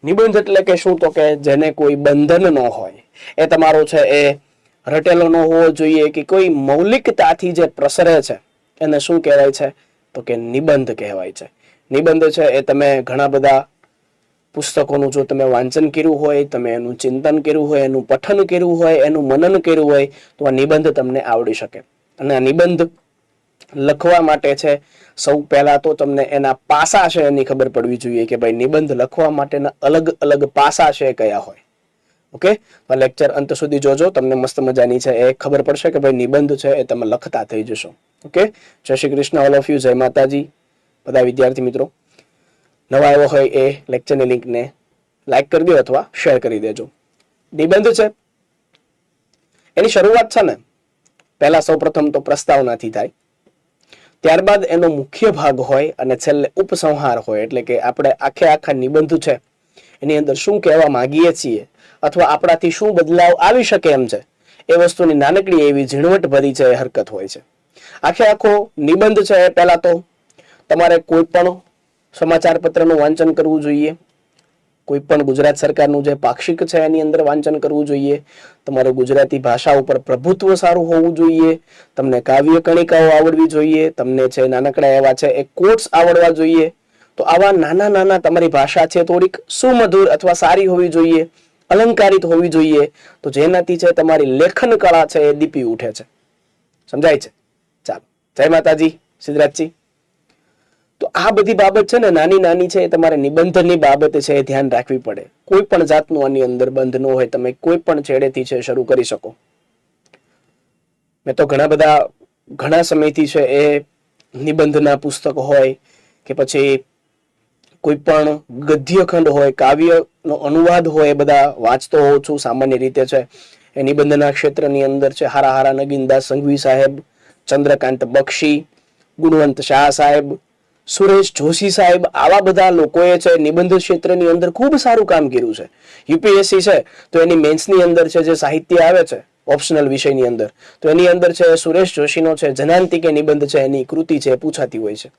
નિબંધ એટલે કે શું? તો કે જેને કોઈ બંધન ન હોય, એ તમારો છે એ રટેલો ન હોવો જોઈએ કે કોઈ મૌલિકતાથી જે પ્રસરે છે એને શું કહેવાય છે? તો કે નિબંધ કહેવાય છે. નિબંધ છે એ તમે ઘણા બધા પુસ્તકોનું જો તમે વાંચન કર્યું હોય, તમે એનું ચિંતન કર્યું હોય, એનું પઠન કર્યું હોય, એનું મનન કર્યું હોય, તો આ નિબંધ તમને આવડી શકે. અને આ નિબંધ લખવા માટે છે સૌ પહેલા તો તમને એના પાસા છે એની ખબર પડવી જોઈએ કે ભાઈ નિબંધ લખવા માટેના અલગ અલગ પાસા છે કયા હોય. ઓકે, તો લેક્ચર અંત સુધી જોજો, તમને મસ્ત મજાની છે એ ખબર પડશે કે ભાઈ નિબંધ છે એ તમે લખતા થઈ જશો. ઓકે, જય Shri Krishna all of you, જય માતાજી બધા વિદ્યાર્થી મિત્રો. નવા આવ્યો હોય એ લેક્ચરની લિંકને લાઈક કરી દો અથવા શેર કરી દેજો. નિબંધ છે એની શરૂઆત છે ને પહેલા સૌપ્રથમ તો પ્રસ્તાવનાથી થાય, ત્યારબાદ એનો મુખ્ય ભાગ હોય અને છેલ્લે ઉપસંહાર હોય. એટલે કે આપણે આખા નિબંધ છે એની અંદર શું કહેવા માંગીએ છીએ અથવા આપણાથી શું બદલાવ આવી શકે એમ છે એ વસ્તુની નાનકડી એવી ઝીણવટ ભરી છે એ હરકત હોય છે. આખો નિબંધ છે એ પહેલા તો તમારે કોઈ પણ સમાચાર પત્રનું વાંચન કરવું જોઈએ, કોઈ પણ ગુજરાત સરકારનું જે પાક્ષિક છે એની અંદર વાંચન કરવું જોઈએ, તમારે ગુજરાતી ભાષા ઉપર પ્રભુત્વ સારું હોવું જોઈએ, તમને કાવ્ય કણિકાઓ આવડવી જોઈએ, તમને છે નાનકડા એવા છે એ કોટ્સ આવડવા જોઈએ. તો આવા નાના તમારી ભાષા છે થોડીક સુમધુર અથવા સારી હોવી જોઈએ, અલંકારિત હોવી જોઈએ, તો જેનાથી છે તમારી લેખન કળા છે એ દીપી ઉઠે છે. સમજાય છે? ચાલો, જય માતાજી સિદ્ધરાજજી. તો આ બધી બાબત છે ને નાની છે, તમારે નિબંધની બાબત છે એ ધ્યાન રાખવી પડે. કોઈ પણ જાતનું આની અંદર બંધ ન હોય, તમે કોઈ પણ છેડેથી છે શરૂ કરી શકો. મેં તો ઘણા સમયથી છે એ નિબંધના પુસ્તક હોય કે પછી કોઈ પણ ગદ્ય ખંડ હોય, કાવ્યનો અનુવાદ હોય, એ બધા વાંચતો હોઉં છું સામાન્ય રીતે છે. એ નિબંધના ક્ષેત્રની અંદર છે હારા નગીનદાસ સંઘવી સાહેબ, ચંદ્રકાંત બક્ષી, ગુણવંત શાહ સાહેબ, સુરેશ જોશી સાહેબ, આવા બધા લોકોએ છે નિબંધ ક્ષેત્રની અંદર ખૂબ સારું કામ કર્યું છે. યુપીએસસી છે તો એની મેન્સની અંદર છે જે સાહિત્ય આવે છે ઓપ્શનલ વિષયની અંદર, તો એની અંદર છે સુરેશ જોશીનો છે જનાંતિકે નિબંધ છે એની કૃતિ છે પૂછાતી હોય છે.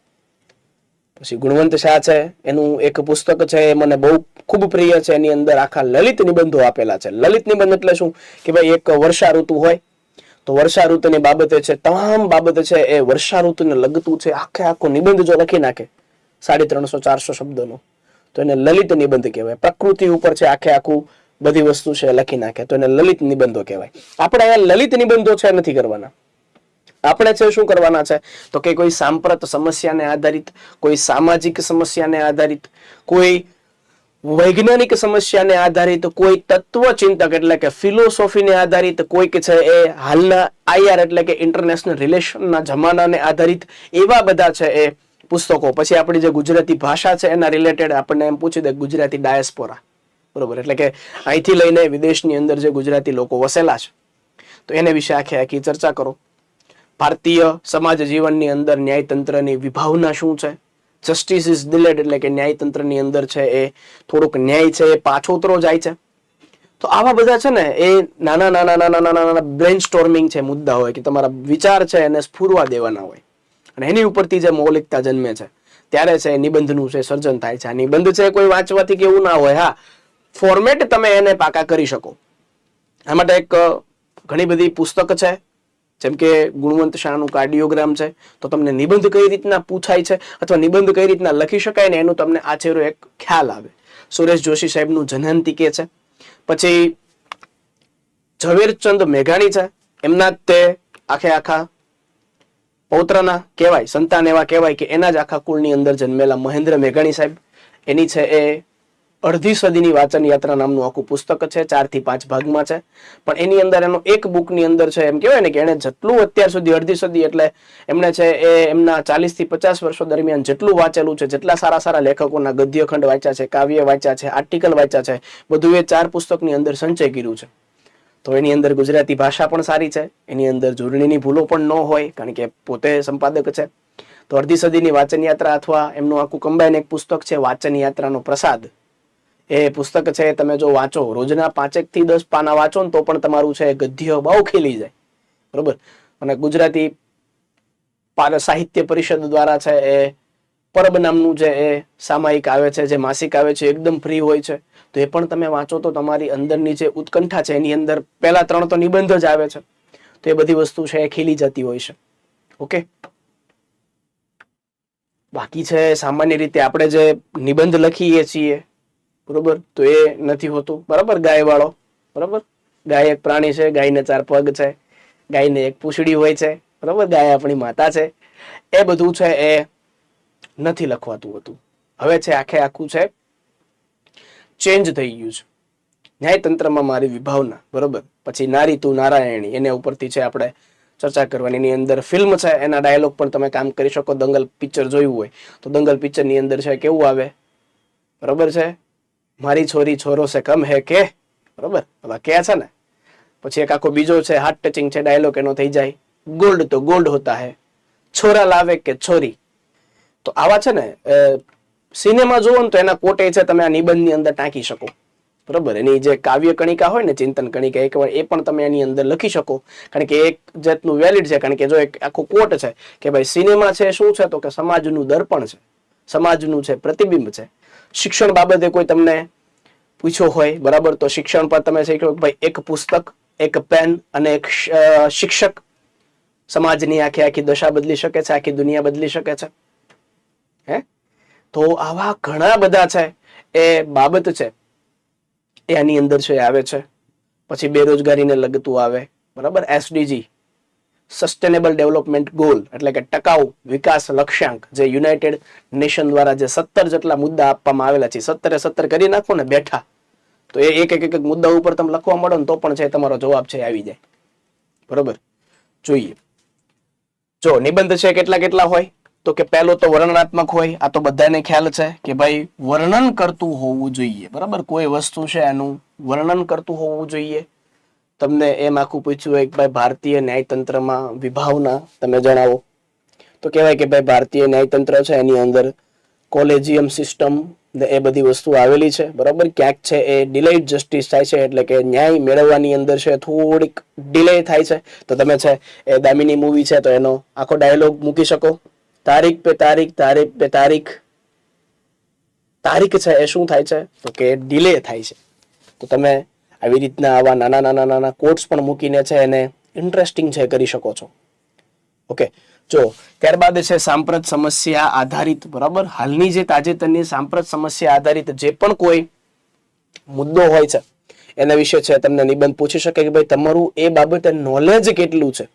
પછી ગુણવંત શાહ છે એનું એક પુસ્તક છે એ મને બહુ ખૂબ પ્રિય છે. એની અંદર આખા લલિત નિબંધો આપેલા છે. લલિત નિબંધ એટલે શું કે ભાઈ એક વર્ષા ઋતુ હોય તો વર્ષા ઋતુની બાબતે છે તમામ બાબત છે એ વર્ષા ઋતુને લગતું છે આખો નિબંધ જો લખી નાખે 350-400 શબ્દોનો તો એને લલિત નિબંધ કહેવાય. પ્રકૃતિ ઉપર છે આખું બધી વસ્તુ છે લખી નાખે તો એને લલિત નિબંધો કહેવાય. આપણે અહીંયા લલિત નિબંધો છે નથી કરવાના. આપણે છે શું કરવાના છે તો કે કોઈ સાંપ્રત સમસ્યાને આધારિત, કોઈ સામાજિક સમસ્યાને આધારિત, કોઈ વૈજ્ઞાનિક સમસ્યાને આધારિત, કોઈ તત્વચિંતક એટલે કે ફિલોસોફીને આધારિત, કોઈક છે એ હાલના આઈઆર એટલે કે ઇન્ટરનેશનલ રિલેશનના જમાનાને આધારિત, એવા બધા છે એ પુસ્તકો. પછી આપણી જે ગુજરાતી ભાષા છે એના રિલેટેડ આપણને એમ પૂછી દે ગુજરાતી ડાયસ્પોરા, બરોબર, એટલે કે અહીંથી લઈને વિદેશની અંદર જે ગુજરાતી લોકો વસેલા છે તો એને વિશે આખી ચર્ચા કરો. ભારતીય સમાજ જીવનની અંદર ન્યાયતંત્રની વિભાવના શું છે, જસ્ટિસ ઇઝ ડિલેડ એટલે કે ન્યાયતંત્રની અંદર છે એ થોડુંક ન્યાય છે એ પાછોતરો જાય છે. તો આવા બધા છે ને એ નાના બ્રેન સ્ટોર્મિંગ છે મુદ્દા હોય કે તમારા વિચાર છે એને સ્ફુરવા દેવાના હોય અને એની ઉપરથી જે મૌલિકતા જન્મે છે ત્યારે છે નિબંધનું છે સર્જન થાય છે. આ નિબંધ છે કોઈ વાંચવાથી કેવું ના હોય, હા ફોર્મેટ તમે એને પાકા કરી શકો. આ માટે એક ઘણી બધી પુસ્તક છે જેમ કે ગુણવંત શાહનું કાર્ડિયોગ્રામ છે, તો તમને નિબંધ કઈ રીતના પૂછાય છે અથવા નિબંધ કઈ રીતના લખી શકાય ને એનું તમને આચેરો એક ખ્યાલ આવે. સુરેશ જોશી સાહેબનું જનંતિકે છે. પછી ઝવેરચંદ મેઘાણી છે, એમના તે આખા પૌત્રના કહેવાય, સંતાન એવા કહેવાય કે એના જ આખા કુળની અંદર જન્મેલા મહેન્દ્ર મેઘાણી સાહેબ, એની છે એ અડધી સદીની વાચન યાત્રા નામનું આખું પુસ્તક છે, 4 થી 5 ભાગમાં છે. પણ એની અંદર એનો એક બુકની અંદર છે એમ કહેવાય ને કે એને જેટલું અત્યાર સુધી અડધી સદી એટલે એમને છે એ એમના 40 થી 50 વર્ષો દરમિયાન જેટલું વાંચેલું છે, જેટલા સારા લેખકોના ગદ્યખંડ વાંચ્યા છે, કાવ્ય વાંચ્યા છે, આર્ટિકલ વાંચ્યા છે, બધું એ 4 પુસ્તકની અંદર સંચય કર્યું છે. તો એની અંદર ગુજરાતી ભાષા પણ સારી છે, એની અંદર જોડણીની ભૂલો પણ ન હોય કારણ કે પોતે સંપાદક છે. તો અડધી સદીની વાચન યાત્રા અથવા એમનું આખું કમ્બાઈન એક પુસ્તક છે વાચન યાત્રાનો પ્રસાદ. એ પુસ્તક છે તમે જો વાંચો, રોજના 5 થી 10 પાના વાંચો ને તો પણ તમારું છે ગદ્ય બહુ ખીલી જાય, બરોબર. અને ગુજરાતી સાહિત્ય પરિષદ દ્વારા છે એ પરબ નામનું જે એ સામાયિક આવે છે, જે માસિક આવે છે, એકદમ ફ્રી હોય છે. તો એ પણ તમે વાંચો તો તમારી અંદરની જે ઉત્કંઠા છે એની અંદર પહેલા 3 તો નિબંધ જ આવે છે. તો એ બધી વસ્તુ છે એ ખીલી જતી હોય છે. ઓકે, બાકી છે સામાન્ય રીતે આપણે જે નિબંધ લખીએ છીએ, બરોબર, તો એ નથી હોતું. બરાબર, ગાય વાળો, બરાબર, ગાય એક પ્રાણી છે, ગાયને 4 પગ છે, ગાયને એક પૂંછડી હોય છે, બરાબર, ગાય આપણી માતા છે. એ બધું છે એ નથી લખવાતું હતું. હવે છે આખે આખું છે ચેન્જ થઈ ગયું છે. ન્યાયતંત્રમાં મારી વિભાવના, બરોબર, પછી નારી તું નારાયણી, એના ઉપરથી છે આપણે ચર્ચા કરવાની. એની અંદર ફિલ્મ છે, એના ડાયલોગ પણ તમે કામ કરી શકો. દંગલ પિક્ચર જોયું હોય તો દંગલ પિક્ચર ની અંદર છે કેવું આવે, બરોબર છે, મારી છોરી છોરો સે કમ હે કે, બરોબર, હવે કે છે ને. પછી એક આખો બીજો છે હાર્ટ ટચિંગ છે ડાયલોગ, એનો થઈ જાય, ગોલ્ડ તો ગોલ્ડ હોતા હે, છોરા લાવે કે છોરી. તો આવા છે ને સિનેમા જોવો ને તો એના કોટે છે તમે આ નિબંધની અંદર ટાંકી શકો. બરોબર, એની જે કાવ્ય કણિકા હોય ને, ચિંતન કણિકા, એક વાર એ પણ તમે એની અંદર લખી શકો. કારણ કે એક જાતનું વેલિડ છે. કારણ કે જો એક આખો કોટ છે કે ભાઈ સિનેમા છે શું છે, તો કે સમાજનું દર્પણ છે, સમાજનું છે પ્રતિબિંબ છે. શિક્ષણ બાબતે કોઈ તમને પૂછ્યો હોય, બરાબર, તો શિક્ષણ પર તમે શીખ્યો ભાઈ એક પુસ્તક, એક પેન અને એક શિક્ષક સમાજની આખી દશા બદલી શકે છે, આખી દુનિયા બદલી શકે છે. હે, તો આવા ઘણા બધા છે એ બાબત છે એ આની અંદર છે આવે છે. પછી બેરોજગારીને લગતું આવે, બરાબર, SDG સસ્ટેનેબલ ડેવલપમેન્ટ ગોલ એટલે કે ટકાઉ વિકાસ લક્ષ્યાંક, જે યુનાઇટેડ નેશન દ્વારા જે 17 જેટલા મુદ્દા આપવામાં આવેલા છે, 17 કરી નાખો ને બેઠા, તો એ એક મુદ્દા ઉપર તમે લખવા માંડો ને તો પણ છે તમારો જવાબ છે આવી જાય. બરોબર, જોઈએ જો નિબંધ છે કેટલા હોય, તો કે પહેલો તો વર્ણનાત્મક હોય. આ તો બધાને ખ્યાલ છે કે ભાઈ વર્ણન કરતું હોવું જોઈએ, બરાબર, કોઈ વસ્તુ છે એનું વર્ણન કરતું હોવું જોઈએ. તમને એમ આખું પૂછ્યું હોય કે ભાઈ ભારતીય ન્યાયતંત્રમાં વિભાવના તમે જણાવો, તો કહેવાય કે ભાઈ ભારતીય ન્યાયતંત્ર છે એની અંદર કોલેજિયમ સિસ્ટમ ને એ બધી વસ્તુ આવેલી છે, બરાબર. ક્યાંક છે એ ડિલેડ જસ્ટિસ થાય છે, એટલે કે ન્યાય મેળવવાની અંદર છે થોડીક ડિલે થાય છે. તો તમે છે એ દામિની મૂવી છે તો એનો આખો ડાયલોગ મૂકી શકો, તારીખ પે તારીખ, તારીખ પે તારીખ. તારીખ છે એ શું થાય છે, તો કે ડિલે થાય છે. તો તમે આવી રીતના આવા નાના કોટ્સ પણ મૂકીને છે એને ઇન્ટરેસ્ટિંગ છે કરી શકો છો. ઓકે, જો ત્યારબાદ છે સાંપ્રત સમસ્યા આધારિત, બરાબર, હાલની જે તાજેતરની સાંપ્રત સમસ્યા આધારિત જે પણ કોઈ મુદ્દો હોય છે એના વિશે છે તમને નિબંધ પૂછી શકે કે ભાઈ તમારું એ બાબતે નોલેજ કેટલું છે,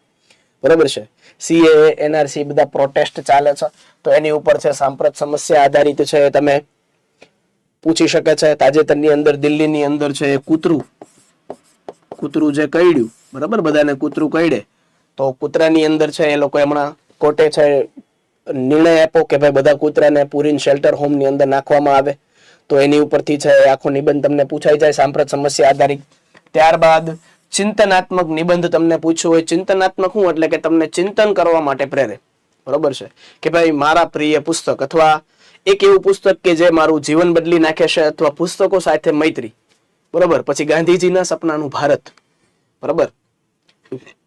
બરાબર છે. CAA, NRC બધા પ્રોટેસ્ટ ચાલે છે તો એની ઉપર છે સાંપ્રત સમસ્યા આધારિત છે તમે પૂછી શકે છે. તાજેતરની અંદર દિલ્હીની અંદર છે કૂતરું જે કઈડ્યું, બરાબર, બધાને કૂતરું કઈડે, તો કૂતરાની અંદર છે એ લોકો હમણાં કોર્ટે છે નિર્ણય આપ્યો કે ભાઈ બધા કૂતરાને પૂરીને શેલ્ટર હોમની અંદર નાખવામાં આવે. તો એની ઉપરથી છે આખો નિબંધ તમને પૂછાઈ જાય સાંપ્રત સમસ્યા આધારિત. ત્યારબાદ ચિંતનાત્મક નિબંધ તમને પૂછ્યો હોય. ચિંતનાત્મક શું, એટલે કે તમને ચિંતન કરવા માટે પ્રેરે, બરોબર છે, કે ભાઈ મારા પ્રિય પુસ્તક અથવા એક એવું પુસ્તક કે જે મારું જીવન બદલી નાખે છે, અથવા પુસ્તકો સાથે મૈત્રી, બરોબર. પછી ગાંધીજીના સપનાનું ભારત, બરોબર.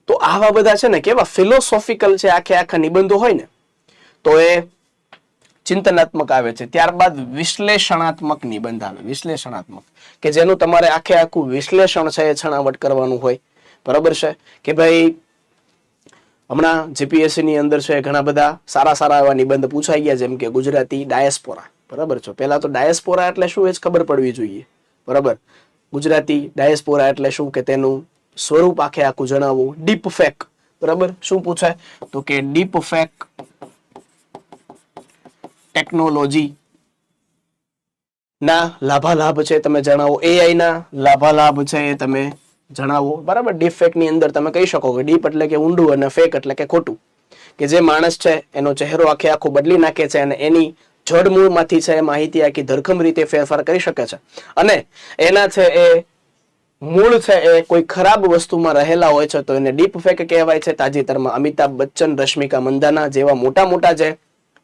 તો આવા બધા છે ને કેવા ફિલોસોફિકલ છે આખા નિબંધો હોય ને, તો એ ચિંતનાત્મક આવે છે. ત્યારબાદ વિશ્લેષણાત્મક નિબંધ આવે, વિશ્લેષણાત્મક, કે જેનું તમારે આખું વિશ્લેષણ છે એ છણાવટ કરવાનું હોય, બરોબર છે. કે ભાઈ હમણાં GPSC ની અંદર છે ઘણા બધા સારા એવા નિબંધ પૂછાઈ ગયા, જેમ કે ગુજરાતી ડાયસ્પોરા, બરાબર છે. પહેલા તો ડાયસ્પોરા એટલે શું એ જ ખબર પડવી જોઈએ, બરાબર. ગુજરાતી ડાયસ્પોરા એટલે શું, કે તેનું સ્વરૂપ આખું જણાવવું. ડીપ ફેક, બરાબર, શું પૂછાય, તો કે ડીપ ફેક ટેકનોલોજી ના લાભાલાભ છે તમે જણાવો. AI ના લાભાલાભ છે એ તમે જણાવો, બરાબર. ડીપ ફેક ની અંદર તમે કહી શકો કે ડીપ એટલે કે ઊંડું અને ફેક એટલે કે ખોટું, કે જે માણસ છે એનો ચહેરો આખો બદલી નાખે છે અને એની જડમૂળમાંથી છે એ માહિતી આખી ધરખમ રીતે ફેરફાર કરી શકે છે, અને એના છે એ મૂળ છે એ કોઈ ખરાબ વસ્તુમાં રહેલા હોય છે, તો એને ડીપ ફેક કહેવાય છે. તાજેતરમાં અમિતાભ બચ્ચન, રશ્મિકા મંદાના જેવા મોટા જે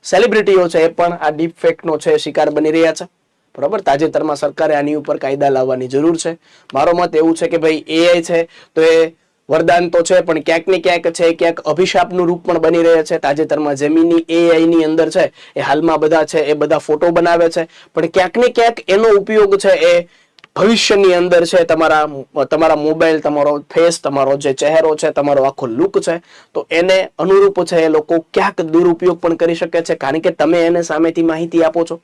સેલિબ્રિટીઓ છે એ પણ આ ડીપ ફેકનો છે શિકાર બની રહ્યા છે, બરાબર. તાજેતરમાં સરકારે આની ઉપર કાયદા લાવવાની જરૂર છે. મારો મત એવું છે કે ભાઈ AI છે તો એ વરદાન તો છે, પણ ક્યાંક ને ક્યાંક છે ક્યાંક અભિશાપનું રૂપ પણ બની રહે છે. તાજેતરમાં જેમિની AI ની અંદર છે એ હાલમાં બધા છે એ બધા ફોટો બનાવે છે, પણ ક્યાંક ને ક્યાંક એનો ઉપયોગ છે એ ભવિષ્યની અંદર છે તમારા મોબાઈલ, તમારો ફેસ, તમારો જે ચહેરો છે, તમારો આખો લુક છે, તો એને અનુરૂપ છે એ લોકો ક્યાંક દુરુપયોગ પણ કરી શકે છે. કારણ કે તમે એને સામેથી માહિતી આપો છો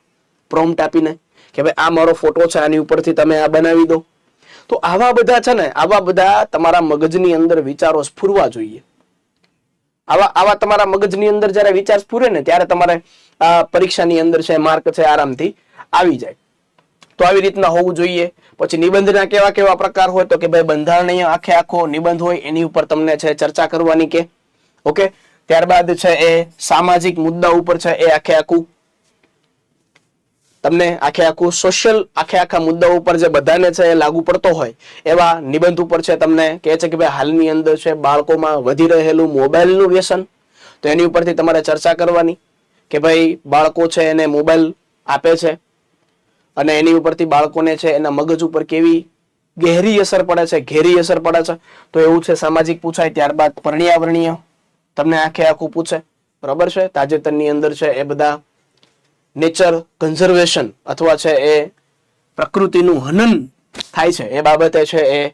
પ્રોમ્પ્ટ આપીને કે ભાઈ આ મારો ફોટો છે, આની ઉપરથી તમે આ બનાવી દો. તો આવા બધા છે ને, આવા બધા તમારા મગજની અંદર વિચારો સ્ફુરવા જોઈએ. આવા તમારા મગજની અંદર જ્યારે વિચાર સ્ફુરે ને ત્યારે તમારે આ પરીક્ષાની અંદર છે માર્ક છે આરામથી આવી જાય. તો આવી રીતના હોવું જોઈએ. પછી નિબંધના કેવા કેવા પ્રકાર હોય તો કે ભાઈ બંધારણીય આખો નિબંધ હોય એની ઉપર તમને છે ચર્ચા કરવાની કે ઓકે. ત્યારબાદ છે એ સામાજિક મુદ્દા ઉપર છે એ આખું તમને આખું સોશિયલ આખા મુદ્દાઓ ઉપર જે બધાને છે એ લાગુ પડતો હોય એવા નિબંધ ઉપર છે તમને કહે છે કે ભાઈ હાલની અંદર છે બાળકોમાં વધી રહેલું મોબાઈલનું વ્યસન, તો એની ઉપરથી તમારે ચર્ચા કરવાની કે ભાઈ બાળકો છે એને મોબાઈલ આપે છે અને એની ઉપરથી બાળકોને છે એના મગજ ઉપર કેવી ઘેરી અસર પડે છે, તો એવું છે સામાજિક પૂછાય. ત્યારબાદ પર્યાવરણીય તમને આખું પૂછે, બરાબર છે. તાજેતરની અંદર છે એ બધા નેચર કન્ઝર્વેશન અથવા છે એ પ્રકૃતિનું હનન થાય છે એ બાબતે છે એ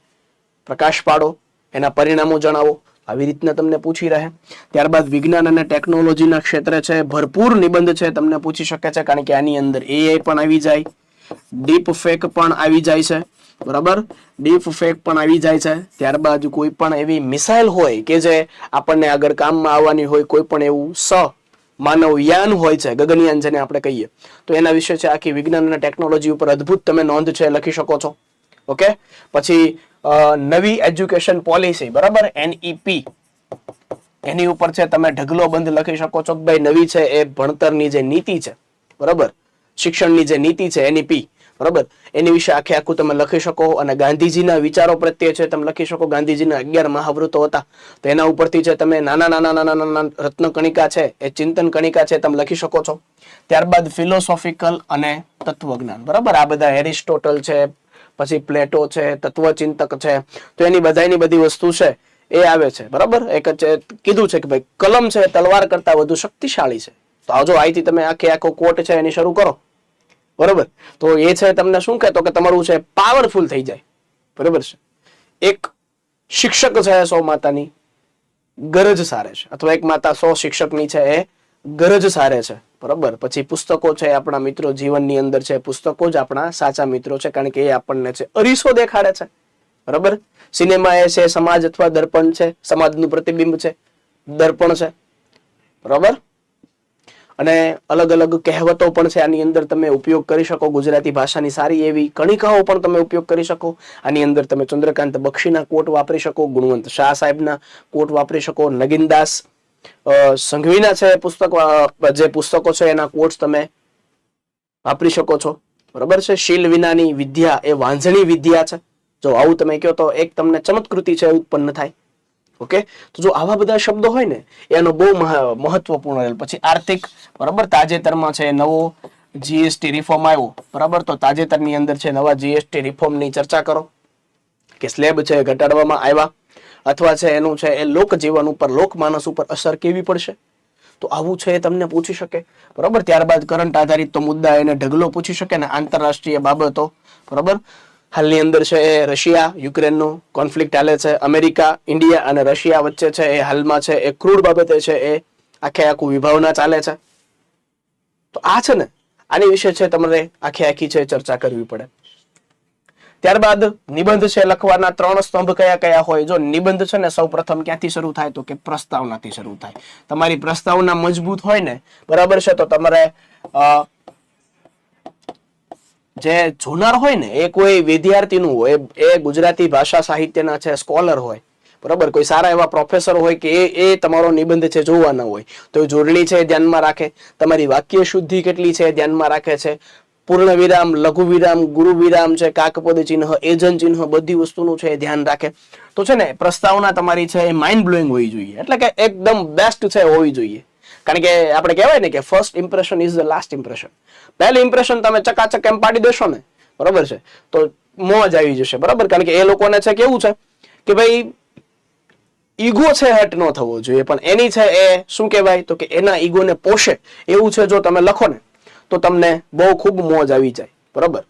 પ્રકાશ પાડો, એના પરિણામો જણાવો. આવી રીતના તમને પૂછી રહે. ત્યારબાદ વિજ્ઞાન અને ટેકનોલોજીના ક્ષેત્રે છે ભરપૂર નિબંધ છે તમને પૂછી શકે છે, કારણ કે આની અંદર AI પણ આવી જાય, ડીપ ફેક પણ આવી જાય છે, બરાબર. ડીપ ફેક પણ આવી જાય છે. ત્યારબાદ કોઈ પણ એવી મિસાઇલ હોય કે જે આપણને આગળ કામમાં આવવાની હોય, કોઈ પણ એવું માનવયાન હોય છે, ગગનયાન જેને આપણે કહીએ, તો એના વિશે છે આખી વિજ્ઞાન અને ટેકનોલોજી ઉપર અદ્ભુત તમે નોંધ છે લખી શકો છો. ઓકે. પછી નવી એજ્યુકેશન પોલિસી, બરાબર, NEP, એની ઉપર છે તમે ઢગલો બંધ લખી શકો છો કે ભાઈ નવી છે એ ભણતરની જે નીતિ છે, બરાબર, શિક્ષણની જે નીતિ છે NEP, બરાબર, એની વિશે આખું તમે લખી શકો. અને ગાંધીજીના વિચારો પ્રત્યે છે તમે લખી શકો. ગાંધીજીના 11 મહાવૃત્તો હતા, તો એના ઉપરથી છે તમે નાના રત્ન કણિકા છે એ ચિંતન કણિકા છે તમે લખી શકો છો. ત્યારબાદ ફિલોસોફિકલ અને તત્વજ્ઞાન, બરાબર, આ બધા એરિસ્ટોટલ છે, પછી પ્લેટો છે, તત્વચિંતક છે, તો એની બધી વસ્તુ છે એ આવે છે, બરાબર. એક કીધું છે કે ભાઈ કલમ છે તલવાર કરતા વધુ શક્તિશાળી છે. તો આવજો અહીંથી તમે આખો કોટ છે એની શરૂ કરો, બરોબર. તો એ છે તમને શું કહેતો કે તમારું છે પાવરફુલ થઈ જાય, બરોબર છે. એક શિક્ષક છે 100 માતાની ગરજ સારે છે, અથવા એક માતા 100 શિક્ષકની છે એ ગરજ સારે છે, બરોબર. પછી પુસ્તકો છે આપણા મિત્રો જીવનની અંદર છે, પુસ્તકો જ આપણા સાચા મિત્રો છે, કારણ કે એ આપણને છે અરીસો દેખાડે છે, બરોબર. સિનેમા એ છે સમાજ અથવા દર્પણ છે, સમાજનું પ્રતિબિંબ છે, દર્પણ છે, બરોબર. અને અલગ અલગ કહેવતો પણ છે આની અંદર તમે ઉપયોગ કરી શકો. ગુજરાતી ભાષાની સારી એવી કણિકાઓ પણ તમે ઉપયોગ કરી શકો. આની અંદર તમે ચંદ્રકાંત બક્ષીના કોટ વાપરી શકો, ગુણવંત શાહ સાહેબના કોટ વાપરી શકો, નગીનદાસ સંઘવીના છે પુસ્તકો છે એના કોટ્સ તમે વાપરી શકો છો, બરોબર છે. શીલ વિનાની વિદ્યા એ વાંઝણી વિદ્યા છે. જો આવું તમે કહો તો એક તમને ચમત્કૃતિ છે ઉત્પન્ન થાય. ઓકે. તો જો આવા બધા શબ્દો હોય ને એનો બહુ મહત્વપૂર્ણ. પછી આર્થિક, બરાબર, તાજેતરમાં છે નવો GST રિફોર્મ આવ્યો, બરાબર. તો તાજેતરની અંદર છે નવા GST રિફોર્મની ચર્ચા કરો કે સ્લેબ છે ઘટાડવામાં આવ્યા, અથવા છે એનું છે એ લોકજીવન ઉપર, લોકમાનસ ઉપર અસર કેવી પડશે, તો આવું છે એ તમને પૂછી શકે, બરાબર. ત્યારબાદ કરંટ આધારિત તો મુદ્દા એને ઢગલો પૂછી શકે ને, આંતરરાષ્ટ્રીય બાબતો, બરાબર. હાલની અંદર છે એ રશિયા યુક્રેનનું કોન્ફ્લિક્ટ હાલે છે, અમેરિકા, ઇન્ડિયા અને રશિયા વચ્ચે છે એ હાલમાં છે એ ક્રૂડ બાબતે છે એ આખું વિભાવના ચાલે છે. તો આ છે ને આની વિશે છે તમારે આખી છે ચર્ચા કરવી પડે. ત્યારબાદ નિબંધ છે લખવાના 3 સ્તંભ કયા હોય. જો નિબંધ છે ને સૌપ્રથમ ક્યાંથી શરૂ થાય તો કે પ્રસ્તાવનાથી શરૂ થાય. તમારી પ્રસ્તાવના મજબૂત હોય ને, બરાબર છે, તો તમારે જે જોનાર હોય ને એ કોઈ વિદ્યાર્થીનું હોય, એ ગુજરાતી ભાષા સાહિત્યના છે સ્કોલર હોય, બરાબર, કોઈ સારા એવા પ્રોફેસર હોય કે એ તમારો નિબંધ છે જોવાના હોય, તો જોડણી છે ધ્યાનમાં રાખે, તમારી વાક્ય શુદ્ધિ કેટલી છે ધ્યાનમાં રાખે છે, પૂર્ણ વિરામ, લઘુ વિરામ, ગુરુ વિરામ છે, કાકપદ ચિહ્ન, એજન ચિહ્ન, બધી વસ્તુનું છે ધ્યાન રાખે. તો છે ને પ્રસ્તાવના તમારી છે એ માઇન્ડ બ્લોઈંગ હોવી જોઈએ, એટલે કે એકદમ બેસ્ટ છે હોવી જોઈએ. કારણ કે આપણે કહેવાય ને કે first impression is the last impression. પહેલું ઇમ્પ્રેશન તમે ચકાચક એમ પાડી દેશો ને, બરોબર છે, તો મોજ આવી જશે, બરાબર. કારણ કે એ લોકોને છે કેવું છે કે ભાઈ ઈગો છે હટ ન થવો જોઈએ, પણ એની છે એ શું કહેવાય તો કે એના ઈગોને પોષે એવું છે જો તમે લખો ને તો તમને બહુ ખૂબ મોજ આવી જાય. બરોબર.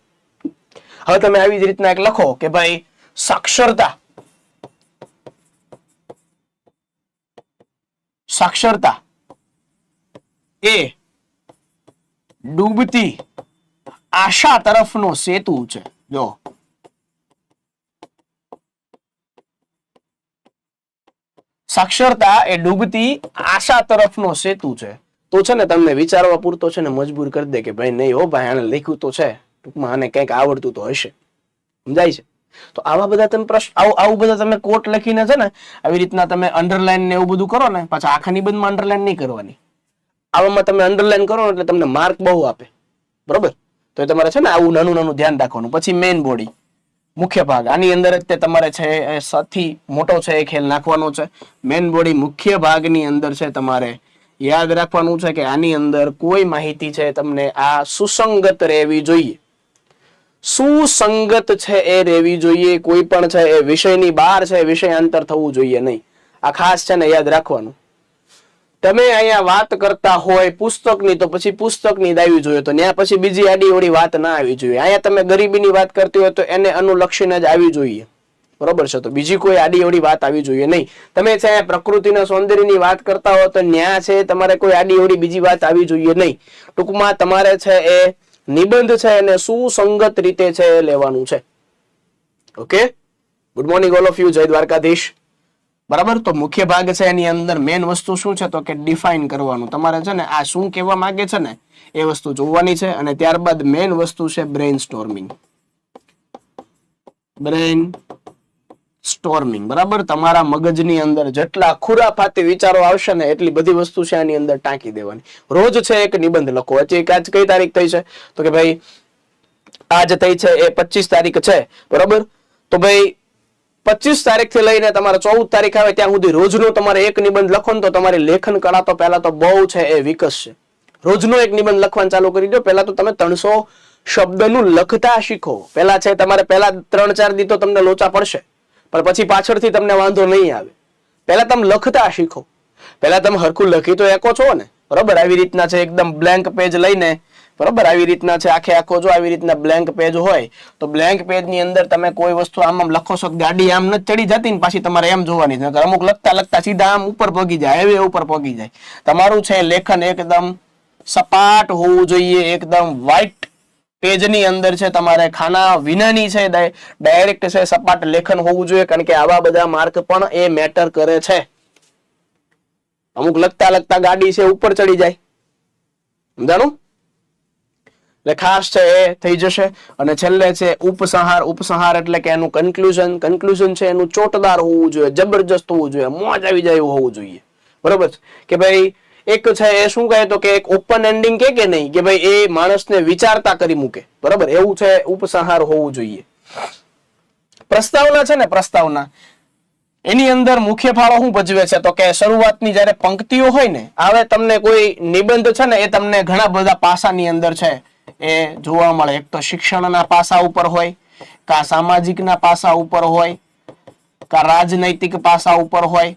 હવે તમે આવી જ રીતના એક લખો કે ભાઈ સાક્ષરતા, સાક્ષરતા એ ડૂબતી આશા તરફનો સેતુ છે. જો સાક્ષરતા એ ડૂબતી આશા તરફનો સેતુ છે. તો છે ને તમને વિચારવા પૂરતો છે ને મજબૂર કરી દે કે ભાઈ નહીં હો ભાઈ આને લખ્યું તો છે, ટૂંકમાં આને કંઈક આવડતું તો હશે. સમજાય છે? તો આવા બધા તમે પ્રશ્ન આવું બધા તમે કોટ લખીને છે ને આવી રીતના તમે અંડરલાઈન ને એવું બધું કરો ને, પાછા આખા નિબંધમાં અંડરલાઈન નહીં કરવાની. આવામાં તમે અંડરલાઈન કરો ને એટલે તમને માર્ક બહુ આપે. બરોબર. તો એ તમારે છે ને આવું નાનું નાનું ધ્યાન રાખવાનું. પછી મેઇન બોડી, મુખ્ય ભાગ, આની અંદર જ તે તમારે છે સૌથી મોટો છે એ ખેલ નાખવાનો છે. મેઇન બોડી મુખ્ય ભાગની અંદર છે તમારે યાદ રાખવાનું છે કે આની અંદર કોઈ માહિતી છે તમને આ સુસંગત રહેવી જોઈએ. સુસંગત છે એ રહેવી જોઈએ. કોઈ પણ છે એ વિષયની બહાર છે વિષયાંતર થવું જોઈએ નહીં. આ ખાસ છે ને યાદ રાખવાનું. તમે અહીંયા વાત કરતા હોય પુસ્તકની તો પછી પુસ્તકની જ આવી જોઈએ, તો ત્યાં પછી બીજી આડી અવળી વાત ના આવી જોઈએ. અહીંયા તમે ગરીબીની વાત કરતી હોય તો એને અનુલક્ષીને જ આવી જોઈએ. બરોબર છે? તો બીજી કોઈ આડી અવળી વાત આવી જોઈએ નહીં. તમે છે પ્રકૃતિના સૌંદર્યની વાત કરતા હો તો ન્યા છે તમારે કોઈ આડી અવળી બીજી વાત આવી જોઈએ નહીં. ટૂંકમાં તમારે છે એ નિબંધ છે એને સુસંગત રીતે છે એ લેવાનું છે. Okay, good morning all of you. જય દ્વારકાધીશ. બરાબર. તો મુખ્ય ભાગ છે એની અંદર મેન વસ્તુ શું છે તો કે ડિફાઇન કરવાનું. તમારે છે ને આ શું કહેવા માંગે છે ને એ વસ્તુ જોવાની છે. અને ત્યારબાદ મેન વસ્તુ છે બ્રેઇન સ્ટોર્મિંગ. Brain storming. બરાબર. તમારા મગજની અંદર જેટલા ખુરાફાતી વિચારો આવશે ને એટલી બધી વસ્તુ છે આની અંદર ટાંકી દેવાની. રોજ છે એક નિબંધ લખો. હજી આજ કઈ તારીખ થઈ છે તો કે ભાઈ આજ થઈ છે એ 25 તારીખ છે. બરોબર. તો ભાઈ 25 તારીખથી લઈને તમારે 14 તારીખ આવે ત્યાં સુધી રોજનો તમારે એક નિબંધ લખો ને તો તમારી લેખન કળા તો પહેલા તો બહુ છે એ વિકસશે. રોજનો એક નિબંધ લખવાનું ચાલુ કરી દો. પહેલા તો તમે 300 શબ્દનું લખતા શીખો. પહેલા છે તમારે પહેલા 3-4 દી તો તમને લોચા પડશે, પણ પછી પાછળથી તમને વાંધો નહીં આવે. પહેલા તમે લખતા શીખો. પહેલા તમે હરખું લખી તો એકો છો ને. બરોબર. આવી રીતના છે એકદમ બ્લેન્ક પેજ લઈને, બરોબર, આવી રીતના છે આખો જો આવી રીતના બ્લેન્ક પેજ હોય તો બ્લેન્ક પેજ ની અંદર તમે કોઈ વસ્તુ આમ લખો છો, ગાડી આમ નથી ચડી જતી ને પાછી તમારે એમ જોવાની છે. અમુક લખતા લખતા સીધા આમ ઉપર પગી જાય, હાઈવે ઉપર પગી જાય. તમારું છે લેખન એકદમ સપાટ હોવું જોઈએ. એકદમ વ્હાઈટ પેજની અંદર છે તમારે ખાના વિનાની છે ડાયરેક્ટ છે સપાટ લેખન હોવું જોઈએ. કારણ કે આવા બધા માર્ક પણ એ મેટર કરે છે. અમુક લખતા લખતા ગાડી છે ઉપર ચડી જાય. સમજાણું? એટલે ખાસ છે એ થઈ જશે. અને છેલ્લે છે ઉપસંહાર. ઉપસંહાર એટલે કે એનું કન્ક્લુઝન. કન્ક્લુઝન છે એનું ચોટદાર હોવું જોઈએ, જબરજસ્ત હોવું જોઈએ, મોજ આવી જાય એવું હોવું જોઈએ. બરોબર કે ભાઈ એક છે એ શું કહે તો કે એક ઓપન એન્ડિંગ કે નહીં કે ભાઈ એ માણસને વિચારતા કરી મૂકે. બરોબર. એવું છે ઉપસંહાર હોવું જોઈએ. પ્રસ્તાવના છે ને, પ્રસ્તાવના એની અંદર મુખ્ય ફાળો શું ભજવે છે તો કે શરૂઆતની જયારે પંક્તિઓ હોય ને, હવે તમને કોઈ નિબંધ છે ને એ તમને ઘણા બધા પાસાની અંદર છે એ જોવા મળે. એક તો શિક્ષણના પાસા ઉપર હોય, કા સામાજિકના પાસા ઉપર હોય, કા રાજનૈતિક પાસા ઉપર હોય,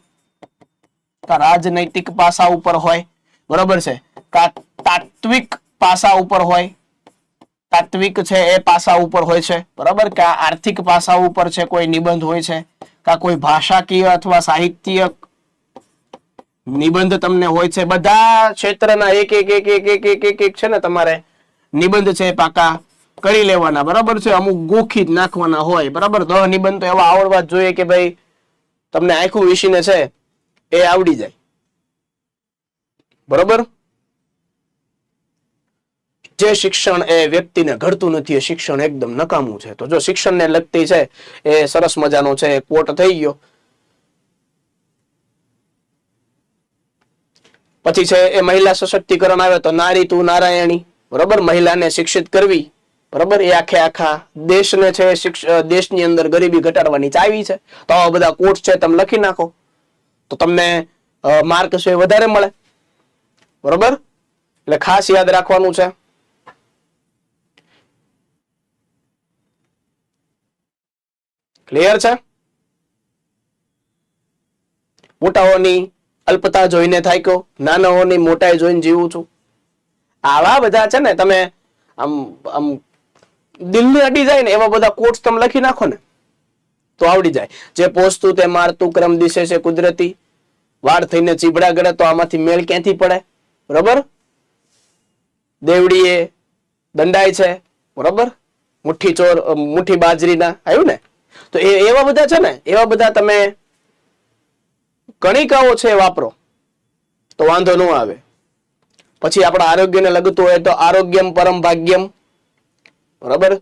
કા રાજનૈતિક પાસા ઉપર હોય. બરોબર છે. કા તાત્વિક પાસા ઉપર હોય. તાત્વિક છે એ પાસા ઉપર હોય છે. બરાબર. કે આર્થિક પાસા ઉપર છે કોઈ નિબંધ હોય છે, કા કોઈ ભાષાકીય અથવા સાહિત્ય નિબંધ તમને હોય છે. બધા ક્ષેત્રના એક એક એક એક એક એક એક એક છે ને તમારે નિબંધ છે પાકા કરી લેવાના. બરાબર છે. અમુક ગોખી જ નાખવાના હોય. બરાબર. 10 નિબંધ તો એવા આવડવા જ જોઈએ કે ભાઈ તમને આખું વિષયને છે એ આવડી જાય. બરોબર. જે શિક્ષણ એ વ્યક્તિને ઘડતું નથી એ શિક્ષણ એકદમ નકામું છે. તો જો શિક્ષણને લગતી છે એ સરસ મજાનો છે કોટ થઈ ગયો. પછી છે એ મહિલા સશક્તિકરણ આવે તો નારી તું નારાયણી. બરોબર. મહિલાને શિક્ષિત કરવી. બરોબર. એ આખા દેશને છે દેશની અંદર ગરીબી ઘટાડવાની ચાવી છે. તો આવા બધા કોટ છે તમે લખી નાખો તો તમને માર્ક છે વધારે મળે. બરોબર. એટલે ખાસ યાદ રાખવાનું છે. ક્લિયર છે? મોટાઓની અલ્પતા જોઈને થાક્યો, નાનાઓની મોટાઈ જોઈને જીવું છું. આવા બધા છે ને, તમે આમ આમ દિલને અડી જાય ને એવા બધા કોટ્સ તમે લખી નાખો ને તો આવડી જાય. જે પોસતું તે મારતું, ક્રમ દિશે છે કુદરતી, વાળ થઈને ચીબડા ગળે, તો આમાંથી મેળ ક્યાંથી પડે? બરોબર. દેવડીએ દંડાય છે, બરોબર, મુઠ્ઠી ચોર મુઠ્ઠી બાજરીના, આવ્યું ને? તો એવા બધા છે ને, એવા બધા તમે કણિકાઓ છે વાપરો તો વાંધો ન આવે. પછી આપણા આરોગ્યને લગતું હોય તો આરોગ્યમ પરમ ભાગ્યમ, બરાબર.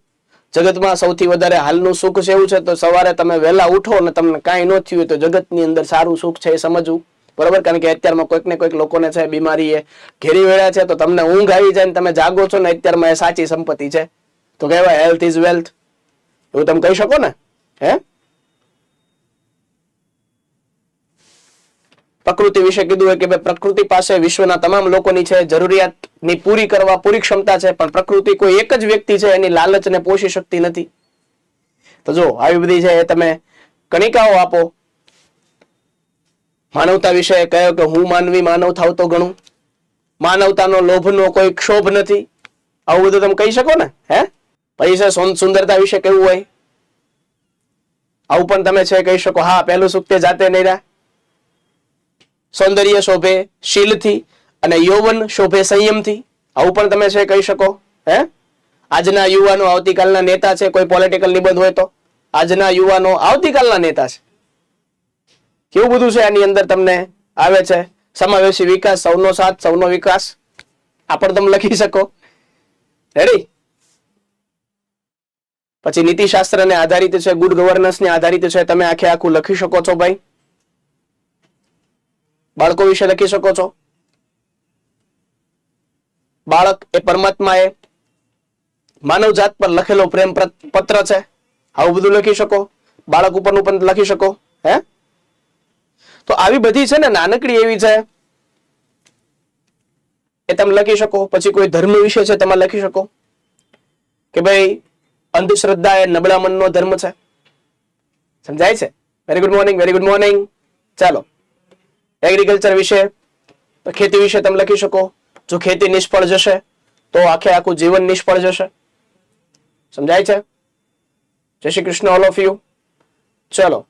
જગતમાં સૌથી વધારે હાલનું સુખ છે એવું છે તો સવારે તમે વહેલા ઉઠો અને તમને કાંઈ ન થયું તો જગતની અંદર સારું સુખ છે એ સમજવું, બરાબર. કારણ કે અત્યારમાં કોઈક ને કોઈક લોકોને છે બીમારી એ ઘેરી વેળા છે, તો તમને ઊંઘ આવી જાય ને તમે જાગો છો ને અત્યારમાં એ સાચી સંપત્તિ છે. તો કહેવાય હેલ્થ ઇઝ વેલ્થ, એવું તમે કહી શકો ને? હે, પ્રકૃતિ વિશે કીધું હોય કે ભાઈ પ્રકૃતિ પાસે વિશ્વના તમામ લોકોની છે જરૂરિયાતની પૂરી કરવા પૂરી ક્ષમતા છે, પણ પ્રકૃતિ કોઈ એક જ વ્યક્તિ છે એની લાલચને પોષી શકતી નથી. તો જો આવી બધી છે એ તમે કણિકાઓ આપો. માનવતા વિશે કહ્યો કે હું માનવી માનવ થાવ તો ઘણું, માનવતાનો લોભનો કોઈ ક્ષોભ નથી, આવું બધું તમે કહી શકો ને? હે, પછી છે સુંદરતા વિશે કેવું હોય, આવું પણ તમે છે કહી શકો. હા, પહેલું સુખ તે જાતે નહીં રહ્યા, સૌંદર્ય શોભે શીલથી અને યૌવન શોભે સંયમથી, આવું પણ તમે છે કહી શકો. હે, આજના યુવાનો આવતીકાલના નેતા છે. કોઈ પોલિટિકલ નિબંધ હોય તો આજના યુવાનો આવતીકાલના નેતા છે, કેવું બધું છે આની અંદર તમને આવે છે. સમાવેશી વિકાસ, સૌનો સાથ સૌનો વિકાસ, આ પણ તમે લખી શકો. રેડી. પછી નીતિશાસ્ત્રને આધારિત છે, ગુડ ગવર્નન્સને આધારિત છે, તમે આખે આખું લખી શકો છો ભાઈ. બાળકો વિશે લખી શકો છો. બાળક એ પરમાત્મા એ માનવ જાત પર લખેલો પ્રેમ પત્ર છે, આવું બધું લખી શકો. બાળક ઉપરનું પણ લખી શકો. હે, તો આવી બધી છે ને નાનકડી એવી છે એ તમે લખી શકો. પછી કોઈ ધર્મ વિશે છે તમે લખી શકો કે ભાઈ અંધશ્રદ્ધા એ નબળા મનનો ધર્મ છે. સમજાય છે? Very good morning, very good morning. ચાલો, એગ્રીકલ્ચર વિશે, ખેતી વિશે તમે લખી શકો. જો ખેતી નિષ્ફળ જશે તો આખે આખું જીવન નિષ્ફળ જશે. સમજાય છે? જય Shri Krishna all of you. ચલો,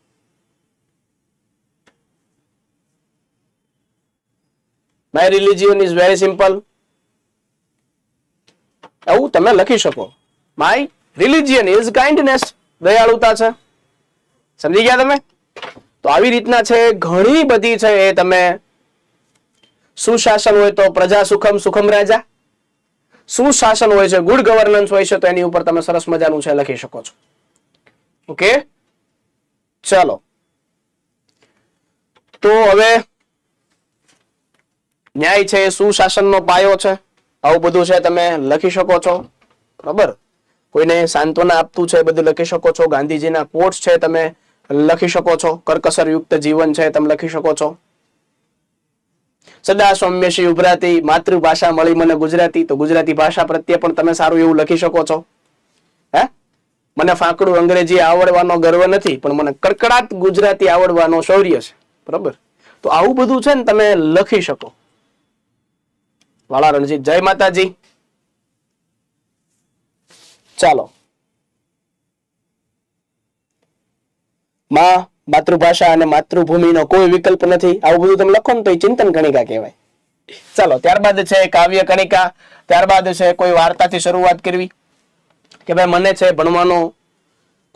my religion is very simple, આવું તમે લખી શકો. માય રિલિજિયન ઇઝ કાઇન્ડનેસ, દયાળુતા છે. સમજી ગયા તમે? તો આવી રીતના છે ઘણી બધી છે એ તમે, સુશાસન હોય તો પ્રજા સુખમ સુખમ રાજા, સુશાસન હોય છે, ગુડ ગવર્નન્સ હોય છે તો એની ઉપર તમે સરસ મજાનું છે લખી શકો છો. ઓકે, ચાલો. તો હવે ન્યાય છે એ સુશાસનનો પાયો છે, આવું બધું છે તમે લખી શકો છો. બરાબર. કોઈને સાંત્વના આપતું છે બધું લખી શકો છો. ગાંધીજીના કોટ્સ છે તમે લખી શકો છો. કરકસર યુક્ત જીવન છે તમે લખી શકો છો. સદા સૌમ્યશી ઉભરાતી માતૃભાષા મળી મને ગુજરાતી, તો ગુજરાતી ભાષા પ્રત્યે પણ તમે સારું એવું લખી શકો છો. હે, મને ફાંકડું અંગ્રેજી આવડવાનો ગર્વ નથી, પણ મને કડકડાટ ગુજરાતી આવડવાનો શૌર્ય છે. બરાબર. તો આવું બધું છે ને તમે લખી શકો. વાળા રણજીત, જય માતાજી. ચાલો, માં, માતૃભાષા અને માતૃભૂમિનો કોઈ વિકલ્પ નથી, આવું બધું તમે લખો ને તો એ ચિંતન કણિકા કહેવાય. ચાલો, ત્યારબાદ છે કાવ્ય કણિકા. ત્યારબાદ છે કોઈ વાર્તાથી શરૂઆત કરવી કે ભાઈ મને છે ભણવાનો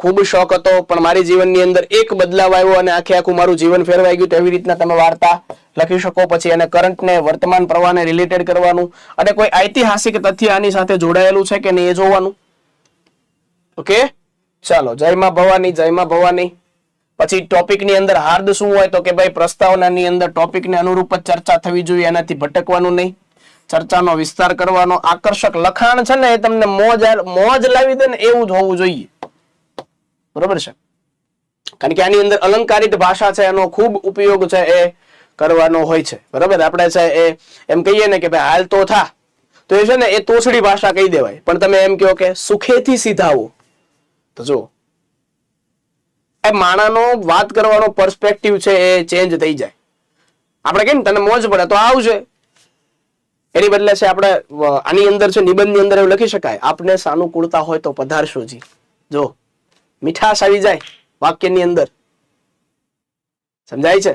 ખૂબ શોખ હતો પણ મારી જીવનની અંદર એક બદલાવ આવ્યો અને આખે આખું મારું જીવન ફેરવાઈ ગયું. તો એવી રીતના તમે વાર્તા લખી શકો. પછી એને કરંટને, વર્તમાન પ્રવાહને રિલેટેડ કરવાનું અને કોઈ ઐતિહાસિક તથ્ય આની સાથે જોડાયેલું છે કે નહીં એ જોવાનું. ઓકે, ચાલો. જય માં ભવાની, જય માં ભવાની. પછી ટોપિકની અંદર હાર્દ શું હોય તો કે ભાઈ પ્રસ્તાવનાની અંદર ટોપિકને અનુરૂપ જ ચર્ચા થવી જોઈએ, એનાથી ભટકવાનું નહીં, ચર્ચાનો વિસ્તાર કરવાનો. આકર્ષક લખાણ છે ને એ તમને મોજ લાવી દે ને એવું જ હોવું જોઈએ. બરોબર છે? કારણ કે આની અંદર અલંકારિત ભાષા છે એનો ખૂબ ઉપયોગ છે એ કરવાનો હોય છે. બરાબર. આપણે છે એ એમ કહીએ ને કે ભાઈ હાલ તો થા, તો એ છે ને એ તોછડી ભાષા કહી દેવાય. પણ તમે એમ કહો કે સુખેથી સીધાવો, તો જો એ માણાનો વાત કરવાનો પર્સપેક્ટિવ છે એ ચેન્જ થઈ જાય. આપણે કહીએ ને તને મોજ પડે તો આવજે, એની બદલે છે આપણે આની અંદર છે નિબંધની અંદર એવું લખી શકાય, આપને સાનુકૂળતા હોય તો પધારશો જી. જો મીઠાશ આવી જાય વાક્યની અંદર, સમજાય છે?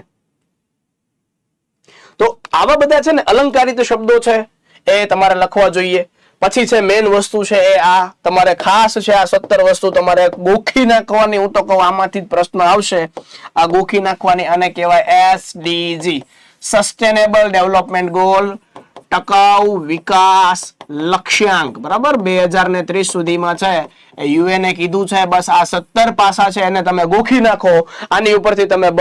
તો આવા બધા છે ને અલંકારિત શબ્દો છે એ તમારે લખવા જોઈએ. પછી છે મેન વસ્તુ છે એ આ તમારે ખાસ છે આ 17 વસ્તુ તમારે ગોખી નાખવાની. હું તો કહું આમાંથી જ પ્રશ્ન આવશે, આ ગોખી નાખવાની. આને કહેવાય SDG, સસ્ટેનેબલ ડેવલપમેન્ટ ગોલ, ટકાઉ વિકાસ લક્ષ્યાંક. બરાબર, 2030 સુધીમાં છે યુએને કીધું છે બસ આ 17 પાસા છે એને તમે ગોખી નાખો. આની ઉપરથી તમે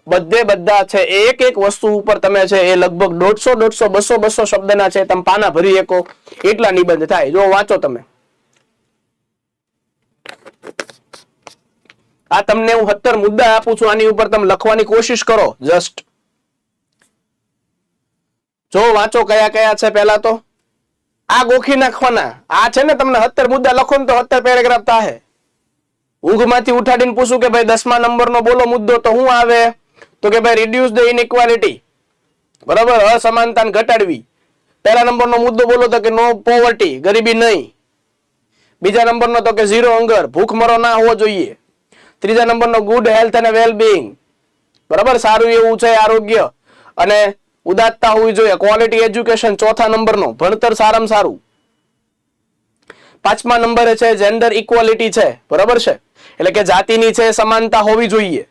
બધા છે એક એક વસ્તુ ઉપર તમે છે એ લગભગ 150, 150, 200, 200 શબ્દના છે તમે પાના ભરી શકો એટલા નિબંધ થાય. જો વાંચો તમે, આ તમને હું 17 મુદ્દા આપું છું, આની ઉપર તમે લખવાની કોશિશ કરો. જસ્ટ જો વાંચો કયા કયા છે. પહેલા તો આ ગોખી નાખવાના. આ છે ને તમને 17 મુદ્દા લખો ને તો 17 પેરેગ્રાફ થાય. ઊંઘમાંથી ઉઠાડીને પૂછું કે ભાઈ 10મા નંબરનો બોલો મુદ્દો, તો શું આવે? તો કે ભાઈ રિડ્યુસ ધ ઇનઇક્વાલિટી. બરાબર, અસમાનતા ઘટાડવી. પહેલા નંબરનો મુદ્દો બોલો તો કે નો પોવર્ટી, ગરીબી નહીં. બીજા નંબરનો તો કે ઝીરો હંગર, ભૂખમરો ના હોવો જોઈએ. ત્રીજા નંબરનો ગુડ હેલ્થ અને વેલબીંગ. બરાબર, સારું એવું છે આરોગ્ય અને ઉદાત્તતા હોવી જોઈએ. Quality education. ચોથા નંબરનો ભણતર સારામાં સારું. 5મા નંબરે છે જેન્ડર ઇક્વાલિટી છે. બરાબર છે, એટલે કે જાતિની છે સમાનતા હોવી જોઈએ.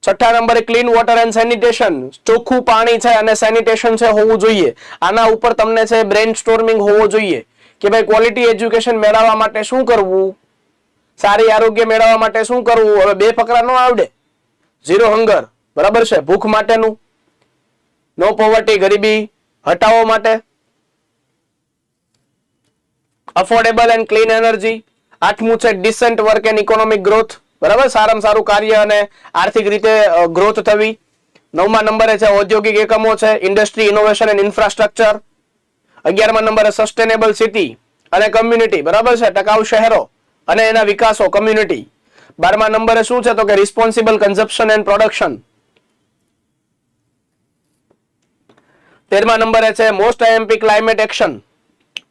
6ઠા નંબરે ક્લીન વોટર એન્ડ સેનિટેશન, ચોખ્ખું પાણી છે અને સેનિટેશન છે હોવું જોઈએ. આના ઉપર તમને છે બ્રેન સ્ટોર્મિંગ હોવો જોઈએ કે ભાઈ ક્વોલિટી એજ્યુકેશન મેળવવા માટે શું કરવું, સારી આરોગ્ય મેળવવા માટે શું કરવું. હવે બે ફકરા ન આવડે. ઝીરો હંગર, બરાબર છે, ભૂખ માટેનું. નો પોવર્ટી, ગરીબી હટાવવા માટે. Affordable and clean energy. 8મું છે decent work and economic growth. બરાબર, સારામાં સારું કાર્ય અને આર્થિક રીતે ગ્રોથ થવી. 9મા નંબરે છે ઔદ્યોગિક એકમો છે, ઇન્ડસ્ટ્રી, ઇનોવેશન એન્ડ ઇન્ફ્રાસ્ટ્રક્ચર. 11મા નંબરે સસ્ટેનેબલ સિટી અને કમ્યુનિટી. બરાબર છે, ટકાઉ શહેરો અને એના વિકાસો, કમ્યુનિટી. 12મા નંબરે શું છે તો કે રિસ્પોન્સિબલ કન્ઝપ્શન એન્ડ પ્રોડક્શન. 13મા નંબરે છે મોસ્ટ આઈએમપી ક્લાઇમેટ એક્શન,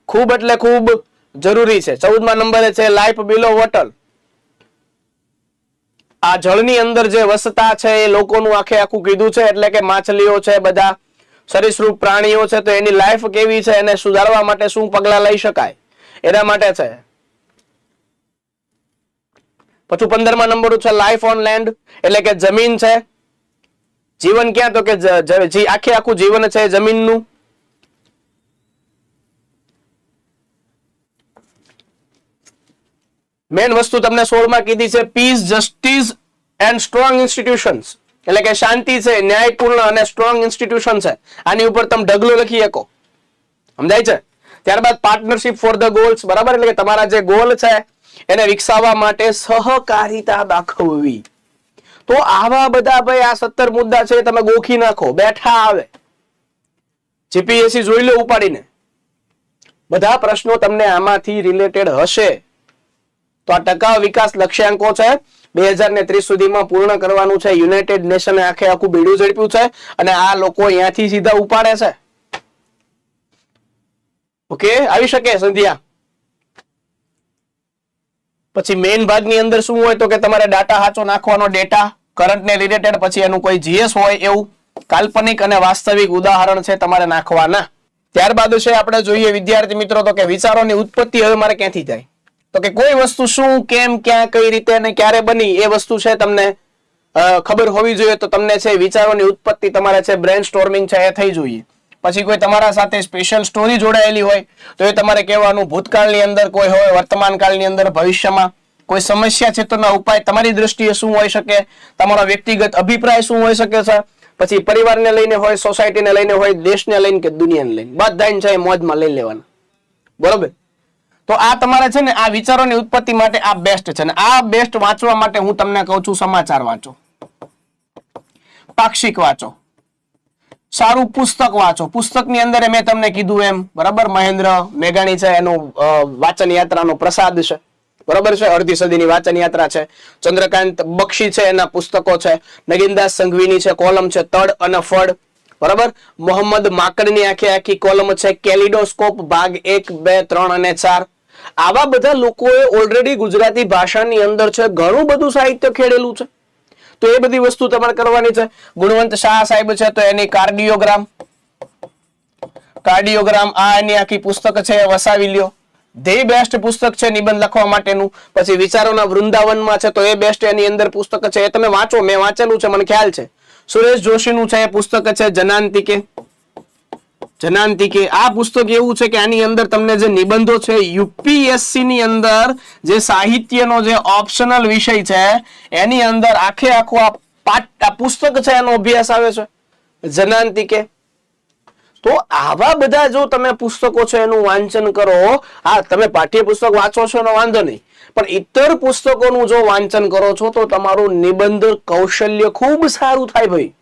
ખૂબ એટલે ખૂબ જરૂરી છે. 14મા નંબરે છે લાઈફ બિલો વોટર. આ જળની અંદર જે વસતા છે એ લોકોનું આખું કીધું છે, એટલે કે માછલીઓ છે, બધા સરીસૃપ પ્રાણીઓ છે, તો એની લાઈફ કેવી છે એને સુધારવા માટે શું પગલાં લઈ શકાય એના માટે છે. પછી 15મા નંબર છે લાઈફ ઓન લેન્ડ, એટલે કે જમીન છે. જીવન ક્યાં તો કે આખું જીવન છે જમીનનું. મેન વસ્તુ તમને 16માં કીધી છે peace, justice and strong institutions, એટલે કે શાંતિ છે, ન્યાયપૂર્ણ અને સ્ટ્રોંગ ઇન્સ્ટિટ્યુશન છે. આની ઉપર તમે ઢગલો લખી શકો, સમજાય છે? ત્યારબાદ પાર્ટનરશિપ ફોર ધ ગોલ્સ. બરાબર, એટલે કે તમારા જે ગોલ છે એને વિકસાવવા માટે સહકારિતા દાખવવી. તો આવા બધા ભાઈ આ 17 મુદ્દા છે તમે ગોખી નાખો, બેઠા આવે. જીપીએસસી જોઈ લો ઉપાડીને, બધા પ્રશ્નો તમને આમાંથી રિલેટેડ હશે. તો આ ટકાઉ વિકાસ લક્ષ્યાંકો છે 2030 સુધીમાં પૂર્ણ કરવાનું છે. યુનાઇટેડ નેશને આખું બીડું ઝડપ્યું છે અને આ લોકો અહીંયાથી સીધા ઉપાડે છે. ઓકે, આવી શકે સંધ્યા. પછી મેઇન ભાગની અંદર શું હોય તો કે તમારે ડાટા સાચો નાખવાનો, ડેટા કરંટ ને રિલેટેડ. પછી એનું કોઈ જીએસ હોય એવું કાલ્પનિક અને વાસ્તવિક ઉદાહરણ છે તમારે નાખવાના. ત્યારબાદ છે આપણે જોઈએ વિદ્યાર્થી મિત્રો તો કે વિચારોની ઉત્પત્તિ હવે મારે ક્યાંથી થાય તો કે કોઈ વસ્તુ શું, કેમ, ક્યાં, કઈ રીતે અને ક્યારે બની એ વસ્તુ છે તમને ખબર હોવી જોઈએ. તો તમને છે વિચારોની ઉત્પત્તિ તમારે છે બ્રેન સ્ટોર્મિંગ છે એ થઈ જોઈએ. પછી કોઈ તમારા સાથે સ્પેશિયલ સ્ટોરી જોડાયેલી હોય તો એ તમારે કહેવાનું. ભૂતકાળની અંદર કોઈ હોય, વર્તમાન કાળની અંદર, ભવિષ્યમાં કોઈ સમસ્યા છે તો ના ઉપાય તમારી દ્રષ્ટિએ શું હોઈ શકે, તમારો વ્યક્તિગત અભિપ્રાય શું હોઈ શકે છે. પછી પરિવારને લઈને હોય, સોસાયટીને લઈને હોય, દેશને લઈને કે દુનિયાને લઈને, બધાને છે મોજમાં લઈ લેવાના. બરોબર, તો આ તમારે છે ને આ વિચારોની ઉત્પત્તિ માટે આ બેસ્ટ છે. ને આ બેસ્ટ વાંચવા માટે હું તમને કહું છું સમાચાર વાંચો, પાક્ષિક વાંચો, સારું પુસ્તક વાંચો. પુસ્તકની અંદર મેં તમને કીધું એમ, બરાબર, મહેન્દ્ર મેઘાણી છે એનું વાચન યાત્રાનો પ્રસાદ છે. બરોબર છે. અડધી સદીની વાંચન યાત્રા છે. ચંદ્રકાંત બક્ષી છે એના પુસ્તકો છે. નગીનદાસ સંઘવીની છે કોલમ છે તડ અને ફળ. બરાબર. મોહમ્મદ માકડની આખી કોલમ છે કેલિડોસ્કોપ ભાગ 1, 2, 3 અને 4. આવા બધા લોકોએ ઓલરેડી ગુજરાતી ભાષાની અંદર છે ઘણું બધું સાહિત્ય ખેડેલું છે. તો એ બધી વસ્તુ તમારે કરવાની છે. ગુણવંત શાહ સાહેબ છે તો એની કાર્ડિયોગ્રામ આ એની આખી પુસ્તક છે એ વસાવી લ્યો. ધી બેસ્ટ પુસ્તક છે નિબંધ લખવા માટેનું. પછી વિચારોના વૃંદાવનમાં છે તો એ બેસ્ટ એની અંદર પુસ્તક છે, એ તમે વાંચો, મેં વાંચેલું છે, મને ખ્યાલ છે. સુરેશ જોશીનું છે એ પુસ્તક છે જનાંતિકે. આ પુસ્તક એવું છે કે આની અંદર તમને જે નિબંધો છે યુપીએસસી ની અંદર જે સાહિત્યનો જે ઓપ્શનલ વિષય છે એની અંદર આખે આખો આ પુસ્તક છે એનો અભ્યાસ આવે છે જનાંતિકે. તો આવા બધા જો તમે પુસ્તકો છે એનું વાંચન કરો, હા તમે પાઠ્યપુસ્તક વાંચો છો એનો વાંધો નહીં, પણ ઇતર પુસ્તકોનું જો વાંચન કરો છો તો તમારું નિબંધ કૌશલ્ય ખૂબ સારું થાય ભાઈ,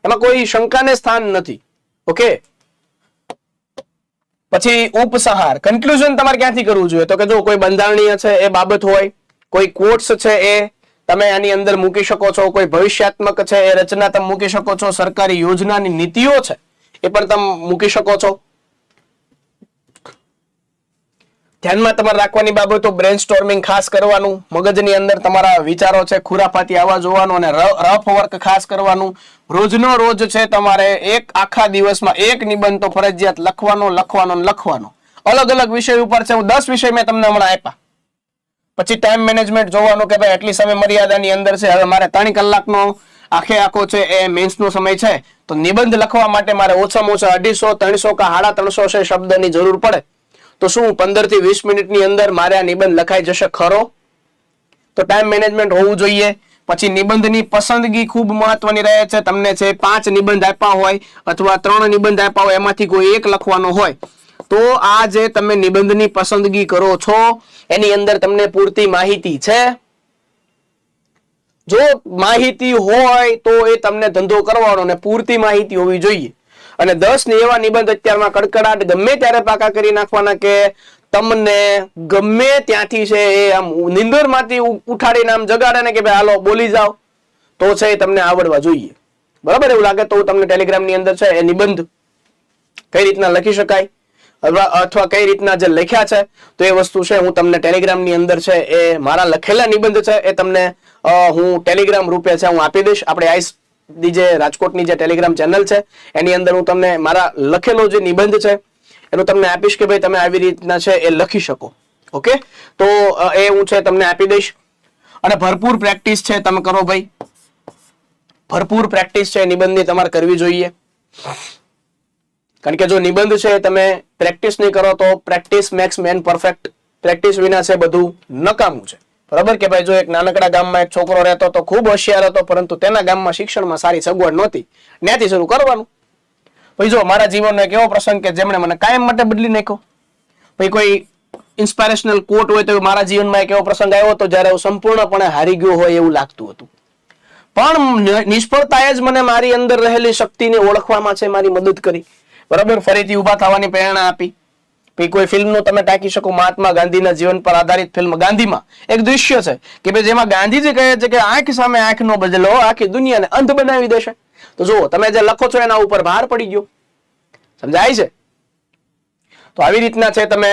એમાં કોઈ શંકાને સ્થાન નથી. ઓકે. પછી ઉપસંહાર, કન્ક્લુઝન તમારે ક્યાંથી કરવું જોઈએ? તો કે જો કોઈ બંધારણીય છે એ બાબત હોય, કોઈ કોટ્સ છે એ તમે આની અંદર મૂકી શકો છો, કોઈ ભવિષ્યાત્મક છે એ રચના તમે મૂકી શકો છો, સરકારી યોજનાની નીતિઓ છે એ પણ તમે મૂકી શકો છો. ધ્યાનમાં તમારે રાખવાની બાબતો, બ્રેનસ્ટોર્મિંગ ખાસ કરવાનું, મગજની અંદર તમારા વિચારો છે ખુરાફાતી આવવા જોવાનું, અને રફ વર્ક ખાસ કરવાનું. રોજનો રોજ છે તમારે એક આખા દિવસમાં એક નિબંધ તો ફરજિયાત લખવાનો. અલગ અલગ વિષય ઉપર છે. હું 10 વિષય મેં તમને હમણાં આપ્યા. પછી ટાઈમ મેનેજમેન્ટ જોવાનું કે ભાઈ આટલી સમય મર્યાદાની અંદર છે, હવે મારે 3 કલાકનો આખો છે એ મેન્સનો સમય છે, તો નિબંધ લખવા માટે મારે ઓછામાં ઓછા 250, 300 કે 350 છે શબ્દની જરૂર પડે. તો શું 15 થી 20 મિનિટની અંદર મારે આ નિબંધ લખાઈ જશે ખરો? તો ટાઈમ મેનેજમેન્ટ હોવું જોઈએ. પછી નિબંધની પસંદગી ખૂબ મહત્વની રહે છે. તમને છે 5 નિબંધ આપ્યા હોય અથવા 3 નિબંધ આપ્યા હોય, એમાંથી કોઈ એક લખવાનો હોય, તો આ જે તમે નિબંધની પસંદગી કરો છો એની અંદર તમને પૂરતી માહિતી છે? જો માહિતી હોય તો એ તમને ધંધો કરવાનો, ને પૂરતી માહિતી હોવી જોઈએ. અને 10 એવા નિબંધ અત્યારમાં કડકડાટ ગમે ત્યારે પાકા કરી નાખવાના કે તમને ગમે ત્યાંથી છે એ આમ નિંદરમાંથી ઉઠાડીને આમ જગાડે ને કે ભાઈ હાલો બોલી જાઓ, તો છે એ તમને આવડવા જોઈએ. બરાબર. એવું લાગે તો હું તમને ટેલિગ્રામની અંદર છે એ નિબંધ કઈ રીતના લખી શકાય અથવા કઈ રીતના જે લખ્યા છે તો એ વસ્તુ છે હું તમને ટેલિગ્રામની અંદર છે એ મારા લખેલા નિબંધ છે એ તમને હું ટેલિગ્રામ રૂપે છે હું આપી દઈશ. આપણે આઈસ જે રાજકોટની જે ટેલિગ્રામ ચેનલ છે એની અંદર હું તમને મારા લખેલો જે નિબંધ છે એનું તમને આપીશ કે ભાઈ તમે આવી રીતના છે એ લખી શકો. ઓકે. તો એ હું છે તમને આપી દઈશ. અને ભરપૂર પ્રેક્ટિસ છે તમે કરો ભાઈ, ભરપૂર પ્રેક્ટિસ છે નિબંધની તમારે કરવી જોઈએ. કારણ કે જો નિબંધ છે તમે પ્રેક્ટિસ નહીં કરો તો practice max main perfect. Practice વિના છે બધું નકામું છે. બરાબર કે ભાઈ જો એક નાનકડા ગામમાં એક છોકરો રહેતો તો ખૂબ હોશિયાર હતો, પરંતુ તેના ગામમાં શિક્ષણમાં સારી સગવડ નહોતી, ત્યાંથી શરૂ કરવાનું. ભાઈ જો મારા જીવનનો એક એવો પ્રસંગ કે જેમણે મને કાયમ માટે બદલી નાખ્યો. ભાઈ કોઈ ઇન્સ્પિરેશનલ કોટ હોય તો મારા જીવનમાં એક એવો પ્રસંગ આવ્યો હતો જ્યારે હું સંપૂર્ણપણે હારી ગયો હોય એવું લાગતું હતું, પણ નિષ્ફળતાએ જ મને મારી અંદર રહેલી શક્તિને ઓળખવામાં છે મારી મદદ કરી. બરાબર. ફરીથી ઉભા થવાની પ્રેરણા આપી. પછી કોઈ ફિલ્મનો તમે ટાંકી શકો, મહાત્મા ગાંધીના જીવન પર આધારિત ફિલ્મ ગાંધીમાં એક દૃશ્ય છે કે ભાઈ જેમાં ગાંધીજી કહે છે કે આંખ સામે આંખ નો બદલો આખી દુનિયાને અંધ બનાવી દેશે. તો જુઓ તમે જે લખો છો એના ઉપર ભાર પડી ગયો. સમજાય છે? તો આવી રીતના છે તમે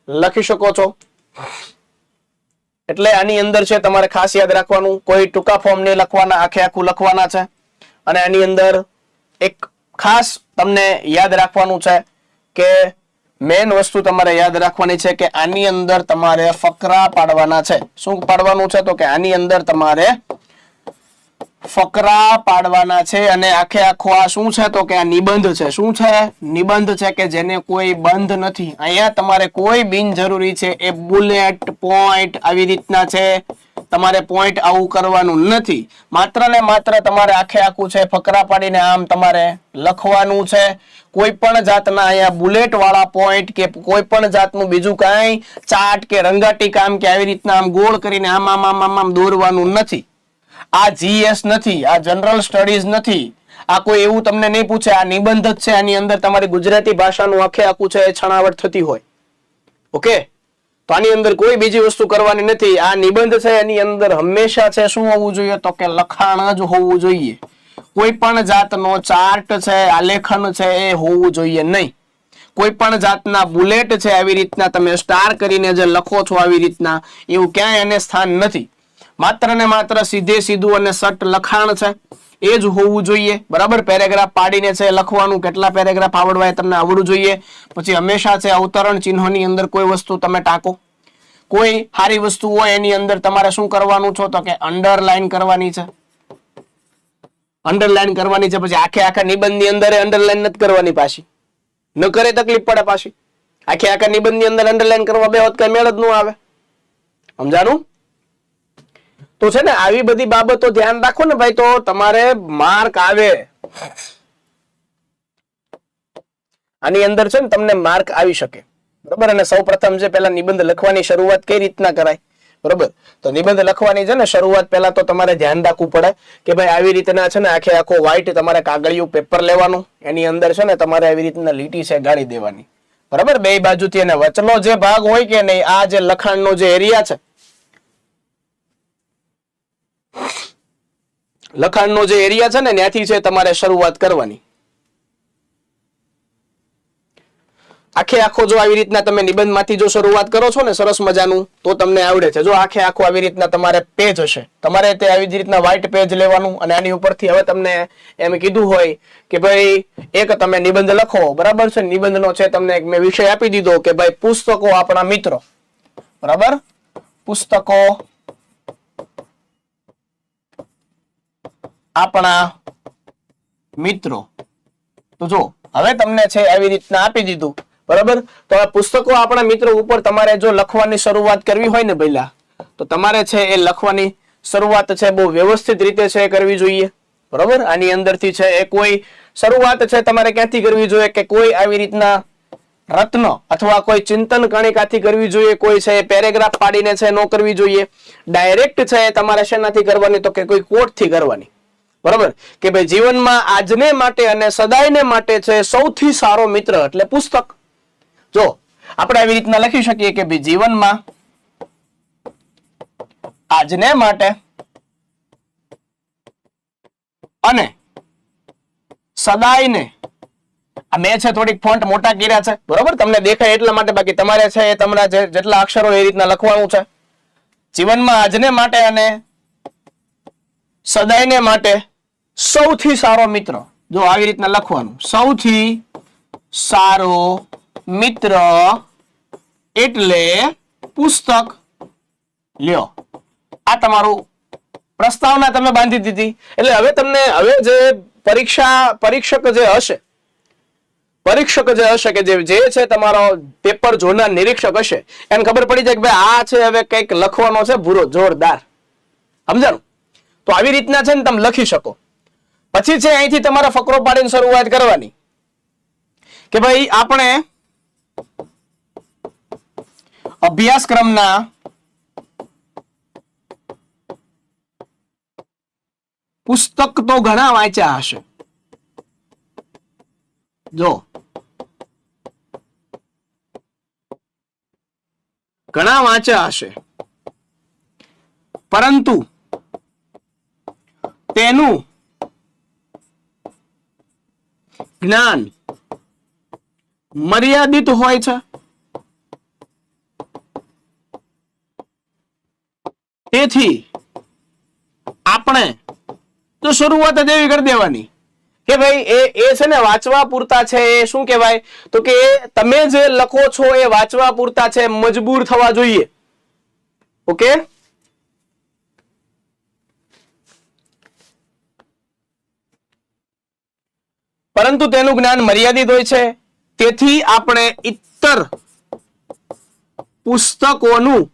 લખી શકો છો. એટલે આની અંદર છે તમારે ખાસ યાદ રાખવાનું, કોઈ ટૂંકા ફોર્મ નહીં લખવાના, આખું લખવાના છે. અને આની અંદર એક ખાસ તમને યાદ રાખવાનું છે કે મેન વસ્તુ તમારે યાદ રાખવાની છે કે આની અંદર તમારે ફકરા પાડવાના છે. શું પાડવાનું છે? તો કે આની અંદર તમારે ફકરા પાડવાના છે. અને આખો આ શું છે? તો કે આ નિબંધ છે. શું છે? નિબંધ છે કે જેને કોઈ બંધ નથી. અહીંયા તમારે કોઈ બિનજરૂરી છે એ બુલેટ પોઈન્ટ આવી રીતના છે તમારે પોઈન્ટ આવું કરવાનું નથી. માત્ર ને માત્ર તમારે આખું છે ફકરા પાડીને આમ તમારે લખવાનું છે. કોઈ પણ જાતના અહીંયા બુલેટ વાળા પોઈન્ટ કે કોઈ પણ જાતનું બીજું કાંઈ ચાર્ટ કે રંગાટી કામ કે આવી રીતના આમ ગોળ કરીને આમ દોરવાનું નથી. આ જીએસ નથી, આ જનરલ સ્ટડીઝ નથી, આ કોઈ એવું તમને નહીં પૂછે. આ નિબંધ જ છે, આની અંદર તમારી ગુજરાતી ભાષાનું આખું છે એ છણાવટ થતી હોય. ઓકે. તો આની અંદર કોઈ બીજી વસ્તુ કરવાની નથી. આ નિબંધ છે એની અંદર હંમેશા છે શું હોવું જોઈએ? તો કે લખાણ જ હોવું જોઈએ. કોઈ પણ જાતનો ચાર્ટ છે, આલેખન છે એ હોવું જોઈએ નહીં. કોઈ પણ જાતના બુલેટ છે આવી રીતના તમે સ્ટાર કરીને જે લખો છો આવી રીતના, એવું ક્યાંય એને સ્થાન નથી. માત્ર ને માત્ર સીધે સીધું અને સટ લખાણ છે એ જ હોવું જોઈએ. બરાબર, પેરેગ્રાફ પાડીને છે લખવાનું, કેટલા પેરેગ્રાફ આવડવા એ તમને આવડવું જોઈએ. પછી હંમેશા છે અવતરણ ચિહ્નોની અંદર કોઈ વસ્તુ તમે ટાંકો. કોઈ સારી વસ્તુ હોય એની અંદર તમારે શું કરવાનું છો? તો કે અંડરલાઈન કરવાની છે. અંડરલાઈન કરવાની છે. પછી આખા નિબંધની અંદર અંડરલાઈન નથી કરવાની, પાછી ન કરે તકલીફ પડે. પાછી આખા નિબંધની અંદર અંડરલાઈન કરવા બે વખત કઈ મેળ જ ન આવે. સમજાણું? તો છે ને આવી બધી બાબતો ધ્યાન રાખો ને ભાઈ, તો તમારે માર્ક આવે. આની અંદર છે ને તમને માર્ક આવી શકે. બરોબર, અને સૌ પ્રથમ છે પેલા નિબંધ લખવાની શરૂઆત કઈ રીતના કરાય? બરોબર, તો નિબંધ લખવાની છે ને શરૂઆત પહેલા તો તમારે ધ્યાન રાખવું પડે કે ભાઈ આવી રીતના છે ને આખો વ્હાઈટ તમારે કાગળિયું પેપર લેવાનું, એની અંદર છે ને તમારે આવી રીતના લીટી છે ગાળી દેવાની. બરાબર, બે બાજુથી, અને વચલો જે ભાગ હોય કે નહીં, આ જે લખાણનો જે એરિયા છે, લખાણનો જે એરિયા છે ને ત્યાંથી છે તમારે શરૂઆત કરવાની. આખો જો આવી રીતના તમે નિબંધમાંથી જો શરૂઆત કરો છો ને સરસ મજાનું, તો તમને આવડે છે. જો આખો આવી રીતના તમારે પેજ હશે, તમારે તે આવી જ રીતના વ્હાઈટ પેજ લેવાનું, અને આની ઉપરથી હવે તમને એમ કીધું હોય કે ભાઈ એક તમે નિબંધ લખો. બરાબર છે, નિબંધનો છે તમને એક મેં વિષય આપી દીધો કે ભાઈ પુસ્તકો આપણા મિત્રો. બરાબર, પુસ્તકો આપણા મિત્રો. તો જો હવે તમને છે આવી રીતના આપી દીધું. બરાબર, તો આ પુસ્તકો આપણા મિત્રો ઉપર તમારે જો લખવાની શરૂઆત કરવી હોય ને પહેલા, તો તમારે છે એ લખવાની શરૂઆત છે બહુ વ્યવસ્થિત રીતે છે કરવી જોઈએ. બરાબર, આની અંદરથી છે એ કોઈ શરૂઆત છે તમારે ક્યાંથી કરવી જોઈએ કે કોઈ આવી રીતના રત્ન અથવા કોઈ ચિંતન કણિકાથી કરવી જોઈએ. કોઈ છે પેરેગ્રાફ પાડીને છે ન કરવી જોઈએ. ડાયરેક્ટ છે તમારે શેનાથી કરવાની? તો કે કોઈ કોટથી કરવાની. બરાબર, કે ભાઈ જીવનમાં આજને માટે અને સદાયને માટે છે સૌથી સારો મિત્ર એટલે પુસ્તક. જો આપણે આવી રીતના લખી શકીએ કે ભાઈ જીવનમાં આજને માટે અને સદાયને, આ મેં છે થોડીક ફોન્ટ મોટા કર્યા છે. બરોબર, તમને દેખાય એટલા માટે, બાકી તમારે છે એ તમારા જેટલા અક્ષરો એ રીતના લખવાનું છે. જીવનમાં આજને માટે અને સદાયને માટે સૌથી સારો મિત્ર, જો આવી રીતના લખવાનું, સૌથી સારો મિત્ર એટલે પુસ્તક. લ્યો, આ તમારું પ્રસ્તાવના તમે બાંધી દીધી. એટલે હવે તમને હવે જે પરીક્ષક જે હશે કે જે છે તમારો પેપર જોનાર નિરીક્ષક હશે, એને ખબર પડી જાય કે ભાઈ આ છે હવે કંઈક લખવાનો છે ભૂરો જોરદાર. સમજાણું? તો આવી રીતના છે ને તમે લખી શકો. પછી છે અહીંથી તમારે ફકરો પાડીને શરૂઆત કરવાની કે ભાઈ આપણે અભ્યાસક્રમના પુસ્તક તો ઘણા વાંચ્યા હશે. જો ઘણા વાંચ્યા હશે, પરંતુ તેનું જ્ઞાન મર્યાદિત હોય છે. તેથી આપણે તો શરૂઆત જ એવી કરી દેવાની કે ભાઈ એ છે ને વાંચવા પૂરતા છે. એ શું કહેવાય? તો કે તમે જે લખો છો એ વાંચવા પૂરતા છે, મજબૂર થવા જોઈએ. ઓકે, પરંતુ તેનું જ્ઞાન મર્યાદિત હોય છે. તેથી આપણે ઇતર પુસ્તકોનું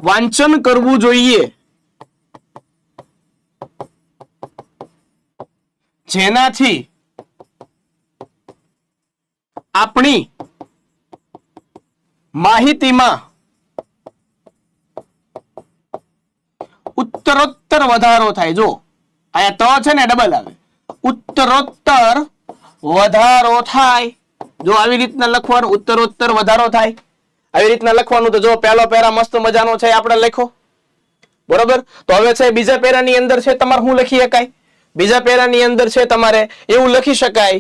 વાંચન કરવું જોઈએ, જેનાથી આપણી માહિતીમાં ઉત્તરોત્તર વધારો થાય. જો અહીંયા તો છે ને ડબલ આવે, ઉત્તરોત્તર વધારો થાય. જો આવી રીતના લખવાનું, ઉત્તરોત્તર વધારો થાય આવી રીતના લખવાનું. તો જો પહેલો પેરા મસ્ત મજાનો છે આપણે લખો, બરોબર. તો હવે છે બીજા પેરાની અંદર છે તમારે શું લખી શકાય? બીજા પેરાની અંદર છે તમારે એવું લખી શકાય,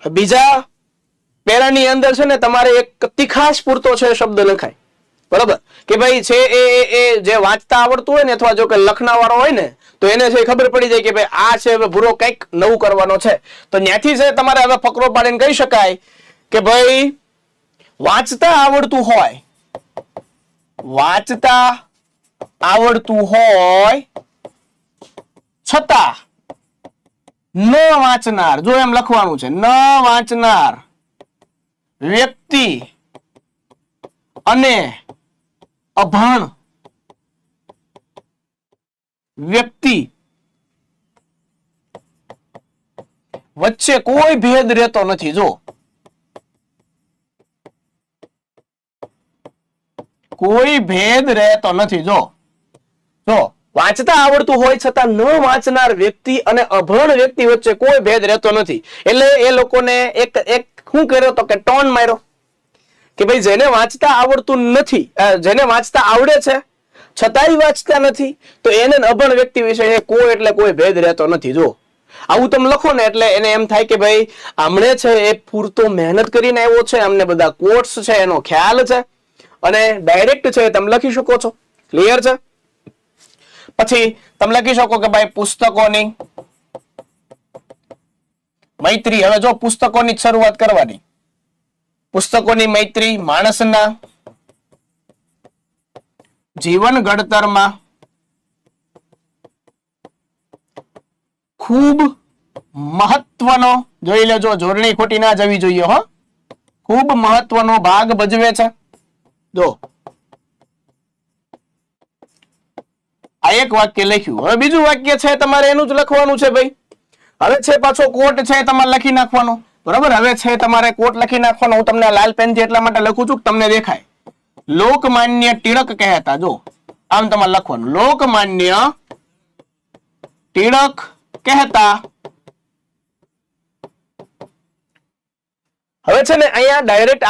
બીજા પેરાની અંદર છે ને તમારે એક તીખાશ પૂરતો છે શબ્દ લખાય, બરોબર. કે ભાઈ છે એ જે વાંચતા આવડતું હોય ને અથવા જો કે લખના વાળો હોય ને તો એને છે ખબર પડી જાય કે ભાઈ આ છે હવે ભૂરો કંઈક નવું કરવાનો છે. તો ત્યાંથી છે તમારે હવે ફકરો પાડીને કહી શકાય કે ભાઈ વાંચતા આવડતું હોય, વાંચતા આવડતું હોય છતાં ન વાંચનાર, જો એમ લખવાનું છે, ન વાંચનાર વ્યક્તિ અને અભણ વ્યક્તિ વચ્ચે કોઈ ભેદ રહેતો નથી. જો કોઈ ભેદ રહેતો નથી. જો વાંચતા આવડતું હોય છતાં ન વાંચનાર વ્યક્તિ અને અભણ વ્યક્તિ વચ્ચે કોઈ ભેદ રહેતો નથી. એટલે એ લોકોને એક શું કર્યો તો કે ટોન માર્યો કે ભાઈ જેને વાંચતા આવડતું નથી, જેને વાંચતા આવડે છે છતાંય વાંચતા નથી, તો એને અભણ વ્યક્તિ વિશે કોઈ એટલે કોઈ ભેદ રહેતો નથી. જો આવું તમે લખો ને એટલે એને એમ થાય કે ભાઈ આમણે છે એ પૂરતો મહેનત કરીને આવ્યો છે, અમને બધા કોટ્સ છે એનો ખ્યાલ છે અને ડાયરેક્ટ છે તમે લખી શકો છો. ક્લિયર છે? પછી તમે લખી શકો કે ભાઈ પુસ્તકોની મૈત્રી. હવે જો પુસ્તકોની શરૂઆત કરવાની. પુસ્તકોની મૈત્રી માણસના જીવન ઘડતરમાં ખૂબ મહત્વનો, જોઈ લેજો જોડણી ખોટી ના જવી જોઈએ હો, ખૂબ મહત્વનો ભાગ ભજવે છે. જો આ એક વાક્ય લખ્યું. હવે બીજું વાક્ય છે તમારે એનું જ લખવાનું છે ભાઈ. હવે છે પાછો કોટ છે તમારે લખી નાખવાનો, બરાબર. હવે છે તમારે કોટ લખી નાખવાનો. હું તમને લાલ પેન થી એટલા માટે લખું છું કે તમને દેખાય. લોકમાન્ય ટિળક કહેતા, જો આમ તમારે લખવાનું, લોકમાન્ય ટિળક કહેતા. હવે છે ને અહીંયા ડાયરેક્ટ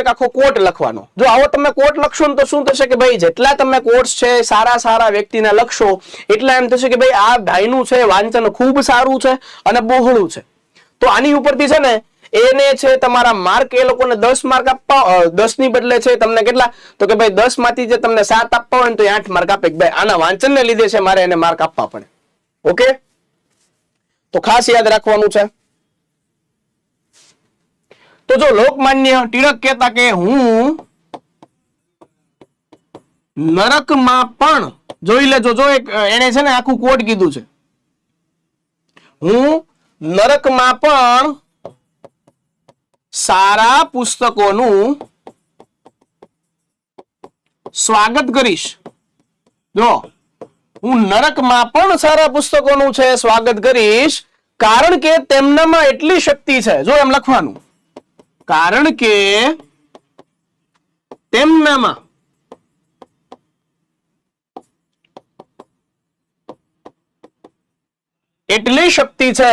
આખો કોટ લખવાનો. જો આવો તમે કોટ લખશો ને તો શું થશે કે ભાઈ જેટલા તમે કોટ્સ છે સારા વ્યક્તિના લખશો એટલા એમ થશે કે ભાઈ આ ભાઈનું છે વાંચન ખૂબ સારું છે અને બહોળું છે. તો આની ઉપરથી છે ને એને છે તમારા માર્ક એ લોકોને 10 માર્ક આપવા, 10 ની બદલે છે તમને કેટલા, તો કે ભાઈ 10 માંથી જે તમને 7 આપવા હોય ને તો 8 માર્ક આપે કે ભાઈ આના વાંચનને લીધે છે મારે એને માર્ક આપવા પડે. ઓકે, તો ખાસ યાદ રાખવાનું છે. તો જો લોકમાન્ય ટિળક કહેતા કે હું નરકમાં પણ, જોઈ લેજો, જો એક એને છે ને આખું કોટ કીધું છે, હું નરકમાં પણ સારા પુસ્તકોનું સ્વાગત કરીશ. જો હું નરકમાં પણ સારા પુસ્તકોનું છે સ્વાગત કરીશ, કારણ કે તેમનામાં એટલી શક્તિ છે. જો એમ લખવાનું, કારણ કે તેમનામાં એટલી શક્તિ છે.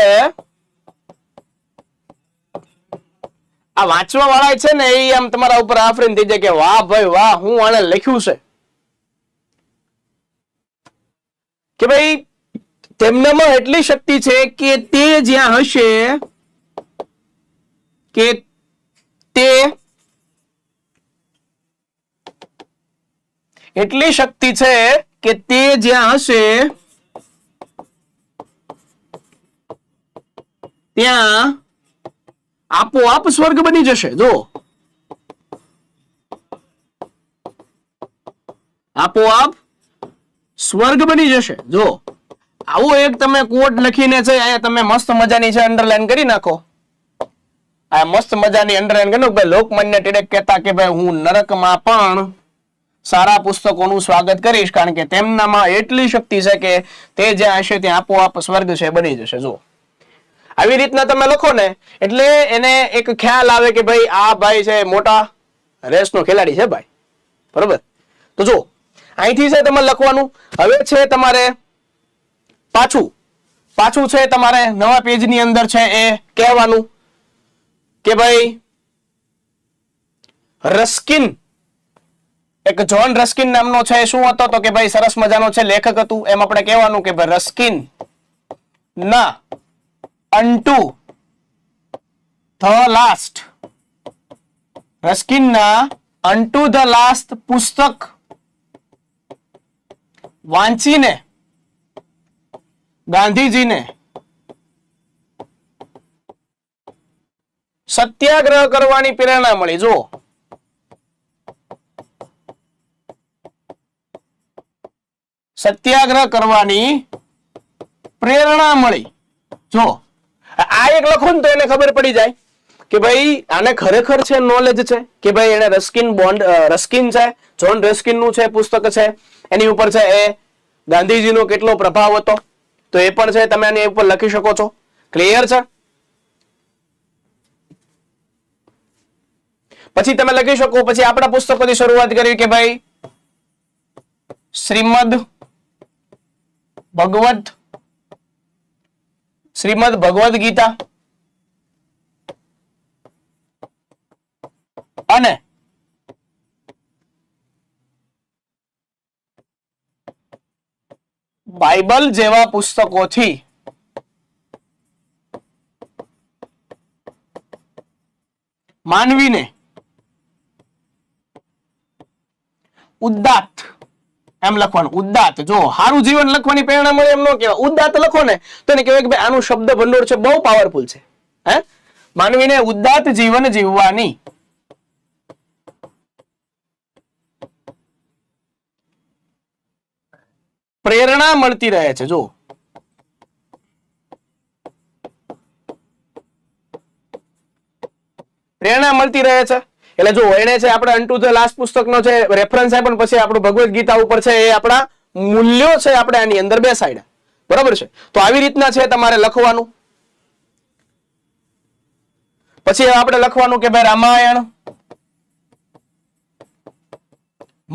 આ વાંચવા વાળા છે ને એ આમ તમારા ઉપર આફરીન થઈ જાય કે વાહ ભાઈ વાહ, હું આને લખ્યું છે કે ભાઈ તેમનામાં એટલી શક્તિ છે કે તે જ્યાં હશે કે તે એટલી શક્તિ છે કે તે જ્યાં હશે ત્યાં આપોઆપ સ્વર્ગ બની જશે. જો આપોઆપ સ્વર્ગ બની જશે. જો આવું એક તમે કોટ લખીને છે અહીંયા તમે મસ્ત મજાની છે અંડરલાઈન કરી નાખો. આ મસ્ત મજાની અંડરલાઈન કરી નાખો. ભાઈ લોકમાન્ય ટિળક કહેતા કે ભાઈ હું નરકમાં પણ સારા પુસ્તકોનું સ્વાગત કરીશ, કારણ કે તેમનામાં એટલી શક્તિ છે કે તે જ્યાં હશે ત્યાં આપોઆપ સ્વર્ગ છે બની જશે. જો આવી રીતના તમે લખો ને એટલે એને એક ખ્યાલ આવે કે ભાઈ આ ભાઈ છે મોટા રેસનો ખેલાડી છે ભાઈ, બરોબર. તો જો અહીંથી છે તમારે લખવાનું. હવે છે તમારે પાછું છે તમારે નવા પેજની અંદર છે એ કહેવાનું કે ભાઈ રસ્કિન, એક જ્હોન રસ્કિન નામનો છે, શું હતો તો કે ભાઈ સરસ મજાનો છે લેખક હતું. એમ આપણે કહેવાનું કે ભાઈ રસ્કિન ના અન્ટુ ધ લાસ્ટ, રસ્કિન ના અન્ટુ ધ લાસ્ટ પુસ્તક વાંચીને ગાંધીજીને સત્યાગ્રહ કરવાની પ્રેરણા મળી. જો સત્યાગ્રહ કરવાની પ્રેરણા મળી. જો આ એક લખો ને તો એને ખબર પડી જાય કે ભાઈ આને ખરેખર છે નોલેજ છે કે ભાઈ એને રસ્કિન છે, જ્હોન રસ્કિન નું છે પુસ્તક છે, એની ઉપર છે એ ગાંધીજીનો કેટલો પ્રભાવ હતો, તો એ પણ છે તમે આની ઉપર લખી શકો છો. ક્લિયર છે? પછી તમે લખી શકો, પછી આપણા પુસ્તકોની શરૂઆત કરી કે ભાઈ શ્રીમદ ભગવદ ગીતા અને બાઇબલ જેવા પુસ્તકોથી માનવીને ઉદ્દાત, એમ લખવાનું ઉદ્દાત. જો સારું જીવન લખવાની પ્રેરણા મળે એમ ન કહેવાય, ઉદ્દાત લખો ને તો એને કહેવાય કે ભાઈ આનું શબ્દ ભંડોળ છે બહુ પાવરફુલ છે. હે માનવીને ઉદ્દાત જીવન જીવવાની પ્રેરણા મળતી રહે છે. જો પ્રેરણા મળતી રહે છે એટલે જો એને છે આપણે અન્ટુ ધ લાસ્ટ પુસ્તકનો છે રેફરન્સ છે, પણ પછી આપણું ભગવદ ગીતા ઉપર છે એ આપણા મૂલ્યો છે આપણે આની અંદર બેસાડ્યા. બરાબર છે? તો આવી રીતના છે તમારે લખવાનું. પછી આપણે લખવાનું કે ભાઈ રામાયણ,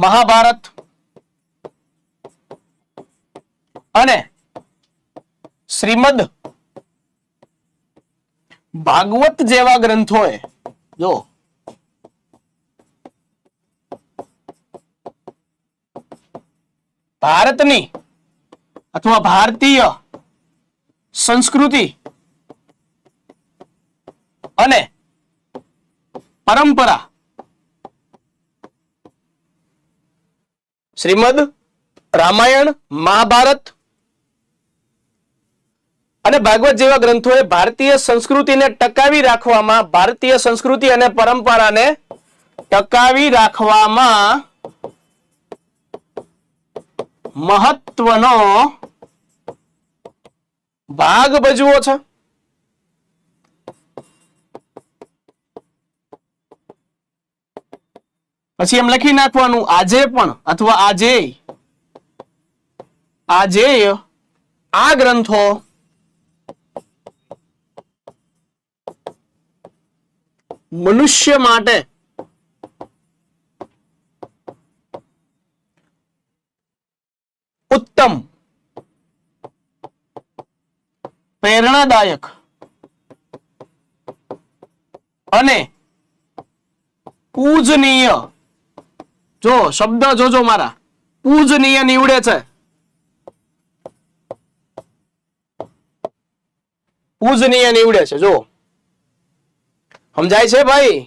મહાભારત અને શ્રીમદ ભાગવત જેવા ગ્રંથોએ જો ભારતની અથવા ભારતીય સંસ્કૃતિ અને પરંપરા, શ્રીમદ રામાયણ, મહાભારત અને ભાગવત જેવા ગ્રંથોએ ભારતીય સંસ્કૃતિને ટકાવી રાખવામાં, ભારતીય સંસ્કૃતિ અને પરંપરાને ટકાવી રાખવામાં મહત્વનો ભાગ ભજવો છે. પછી એમ લખી નાખવાનું આજે પણ અથવા આજે આ ગ્રંથો મનુષ્ય માટે ઉત્તમ, પ્રેરણાદાયક અને પૂજનીય, જો શબ્દ જોજો મારા, પૂજનીય નીવડે છે. પૂજનીય નીવડે છે. જો સમજાય છે ભાઈ?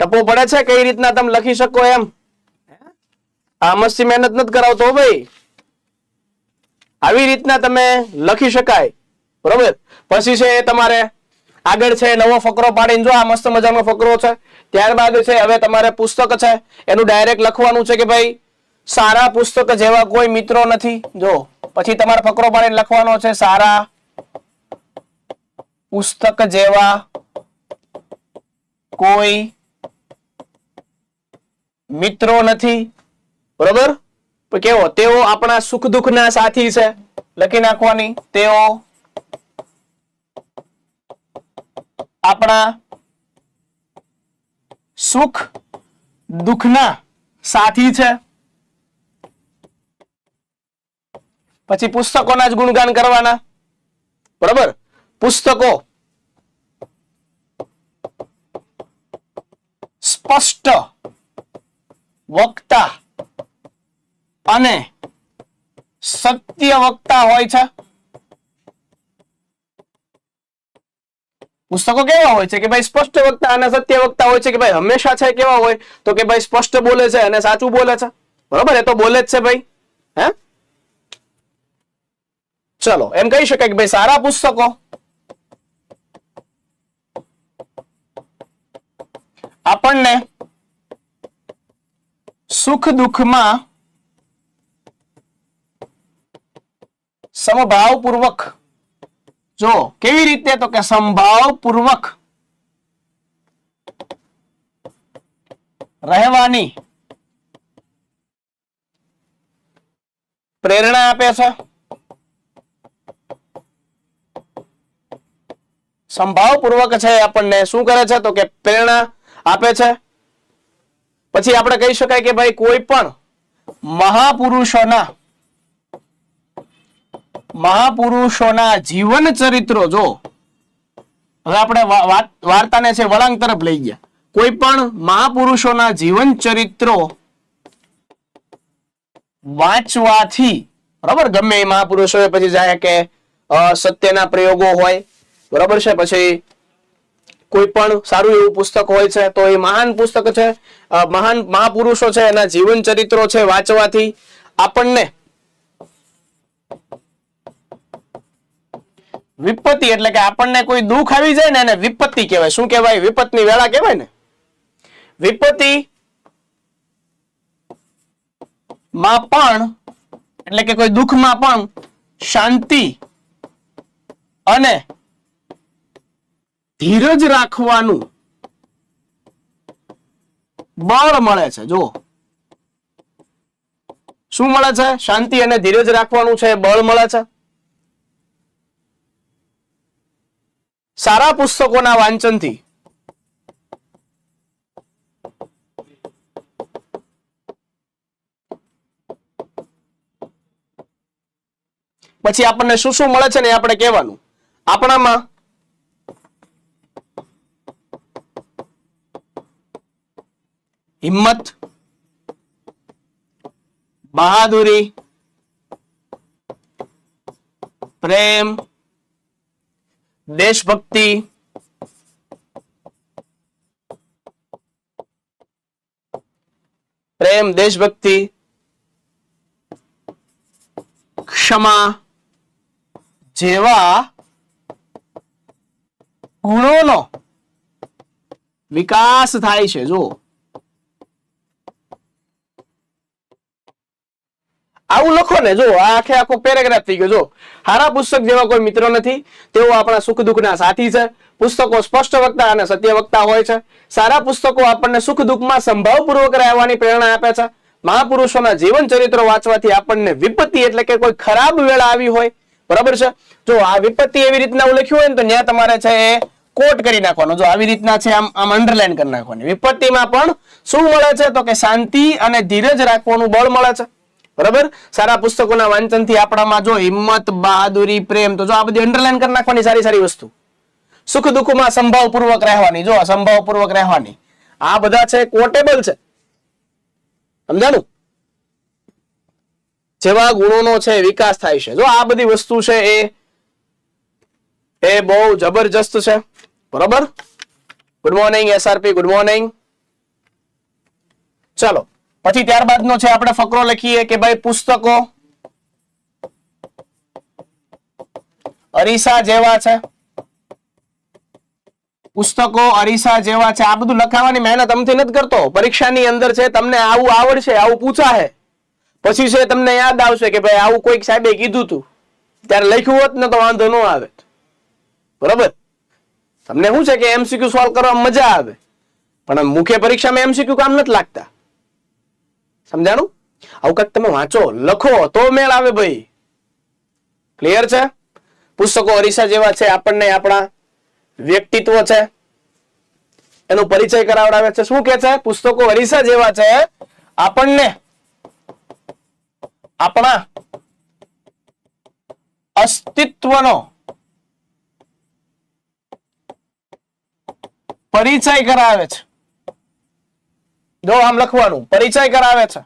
ટપો પડે છે કઈ રીતના તમે લખી શકો એમ? આ મસ્તી મહેનત નથી કરાવતો ભાઈ, આવી રીતના તમે લખી શકાય. બરોબર? પછી છે તમારે આગળ છે નવો ફકરો પાડીને, જો આ મસ્ત મજાનો ફકરો છે. ત્યારબાદ છે હવે તમારે પુસ્તક છે એનું ડાયરેક્ટ લખવાનું છે કે ભાઈ સારા પુસ્તક જેવા કોઈ મિત્રો નથી. જો પછી તમારે ફકરો પાડીને લખવાનો છે સારા પુસ્તક જેવા કોઈ મિત્રો નથી. બરોબર? કેવો? તેઓ આપણા સુખ દુઃખના સાથી છે. લખી નાખવાની, તેઓ આપણા સુખ દુઃખના સાથી છે. પછી પુસ્તકોના જ ગુણગાન કરવાના. બરોબર? પુસ્તકો સ્પષ્ટ વક્તા અને સત્ય વક્તા હોય છે. પુસ્તકો કેવા હોય છે કે ભાઈ સ્પષ્ટ વક્તા અને સત્ય વક્તા હોય છે કે ભાઈ હંમેશા છે કેવા હોય તો કે ભાઈ સ્પષ્ટ બોલે છે અને સાચું બોલે છે. બરોબર, એ તો બોલે જ છે ભાઈ. હે, ચલો એમ કહી શકાય કે ભાઈ સારા પુસ્તકો આપણને સુખ દુઃખમાં સમભાવપૂર્વક, જો કેવી રીતે તો કે સંભાવપૂર્વક રહેવાની પ્રેરણા આપે છે. સંભાવપૂર્વક છે આપણને શું કરે છે તો કે પ્રેરણા આપે છે. પછી આપણે કહી શકાય કે ભાઈ કોઈ પણ મહાપુરુષોના જીવન ચરિત્રો, જો હવે આપણે વાર્તાને છે વળાંક તરફ લઈ ગયા, કોઈ પણ મહાપુરુષોના જીવન ચરિત્રો વાંચવાથી, બરાબર, ગમે એ મહાપુરુષો પછી જાય કે સત્યના પ્રયોગો હોય, બરાબર છે, પછી કોઈ પણ સારું એવું પુસ્તક હોય છે તો એ મહાન પુસ્તક છે, મહાન મહાપુરુષો છે એના જીવન ચરિત્રો છે વાંચવાથી આપણને વિપત્તિ, એટલે કે આપણને કોઈ દુઃખ આવી જાય ને એને વિપત્તિ કહેવાય. શું કહેવાય? વિપતની વેળા કહેવાય ને. વિપત્તિ માં પણ, એટલે કે કોઈ દુઃખમાં પણ શાંતિ અને ધીરજ રાખવાનું બળ મળે છે. જો શું મળે છે? શાંતિ અને ધીરજ રાખવાનું છે બળ મળે છે. સારા પુસ્તકોના વાંચનથી પછી આપણને શું શું મળે છે ને આપણે કહેવાનું. આપણામાં હિંમત, બહાદુરી, પ્રેમ, દેશભક્તિ, ક્ષમા જેવા ગુણોનો વિકાસ થાય છે. જો આવું લખો ને, જો આખે આખો પેરેગ્રાફ થઈ ગયો. જો સારા પુસ્તક જેવા કોઈ મિત્ર નથી, તેઓ આપણા સુખ દુઃખના સાથી છે. પુસ્તકો સ્પષ્ટ વક્તા અને સત્ય વક્તા હોય છે. સારા પુસ્તકો આપણને સુખ દુઃખમાં સંભાવપૂર્વક રહેવાની પ્રેરણા આપે છે. મહાપુરુષોના જીવન ચરિત્રો વાંચવાથી આપણને વિપત્તિ, એટલે કે કોઈ ખરાબ વેળા આવી હોય, બરાબર છે, જો આ વિપત્તિ એવી રીતના લખ્યું હોય ને તો ત્યાં તમારે છે એ કોટ કરી નાખવાનો. જો આવી રીતના છે આમ અંડરલાઈન કરી નાખવાની. વિપત્તિમાં પણ શું મળે છે તો કે શાંતિ અને ધીરજ રાખવાનું બળ મળે છે. બરાબર, સારા પુસ્તકોના વાંચનથી આપણામાં જો હિંમત, બહાદુરી, પ્રેમ, તો જો આ બધી અંડરલાઈન કરી નાખવાની સારી સારી વસ્તુ. સુખ દુઃખમાં સંભાવપૂર્વક રહેવાની, જો સંભાવપૂર્વક રહેવાની, આ બધા છે કોટેબલ છે. સમજાણું? જેવા ગુણોનો છે વિકાસ થાય છે. જો આ બધી વસ્તુ છે એ બહુ જબરજસ્ત છે. બરોબર, good morning SRP, good morning. ચાલો પછી ત્યારબાદનો છે આપણે ફકરો લખીએ કે ભાઈ પુસ્તકો અરીસા જેવા છે. પુસ્તકો અરીસા જેવા છે. આ બધું લખાવાની મહેનત અમથી નથી કરતો. પરીક્ષાની અંદર છે તમને આવું આવડશે, આવું પૂછાશે, પછી છે તમને યાદ આવશે કે ભાઈ આવું કોઈક સાહેબે કીધું તું, ત્યારે લખ્યું હોત ને તો વાંધો ન આવે. બરોબર, તમને શું છે કે એમસીક્યુ સોલ્વ કરવામાં મજા આવે, પણ મુખ્ય પરીક્ષામાં એમસીક્યુ કામ નથી લાગતા. સમજાણું? આવું કંઈક તમે વાંચો, લખો તો મેળ આવે ભાઈ. ક્લિયર છે? પુસ્તકો અરીસા જેવા છે, આપણને આપણા વ્યક્તિત્વ છે એનો પરિચય કરાવડાવે છે. શું કે છે? પુસ્તકો અરીસા જેવા છે, આપણને આપણા અસ્તિત્વનો પરિચય કરાવે છે. જો આમ લખવાનું, પરિચય કરાવે છે.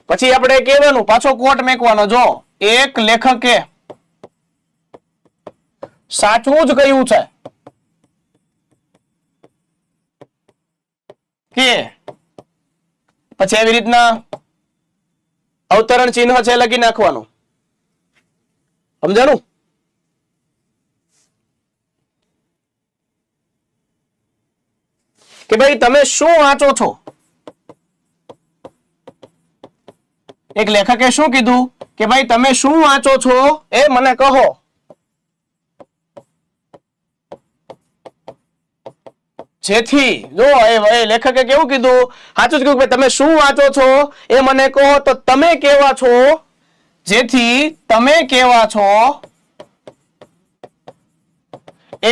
પછી આપણે કહેવાનું, પાછો કોટ મેકવાનો, જો એક લેખકે સાચું જ કહ્યું છે કે, પછી એવી રીતના અવતરણ ચિહ્ન છે લખી નાખવાનું. સમજાણું? કે ભાઈ તમે શું વાંચો છો? એક લેખકે શું કીધું કે ભાઈ તમે શું વાંચો છો એ મને કહો. જેથી જો એ લેખકે કેવું કીધું, સાચું જ કીધું કે તમે શું વાંચો છો એ મને કહો. તો તમે કેવા છો, જેથી તમે કેવા છો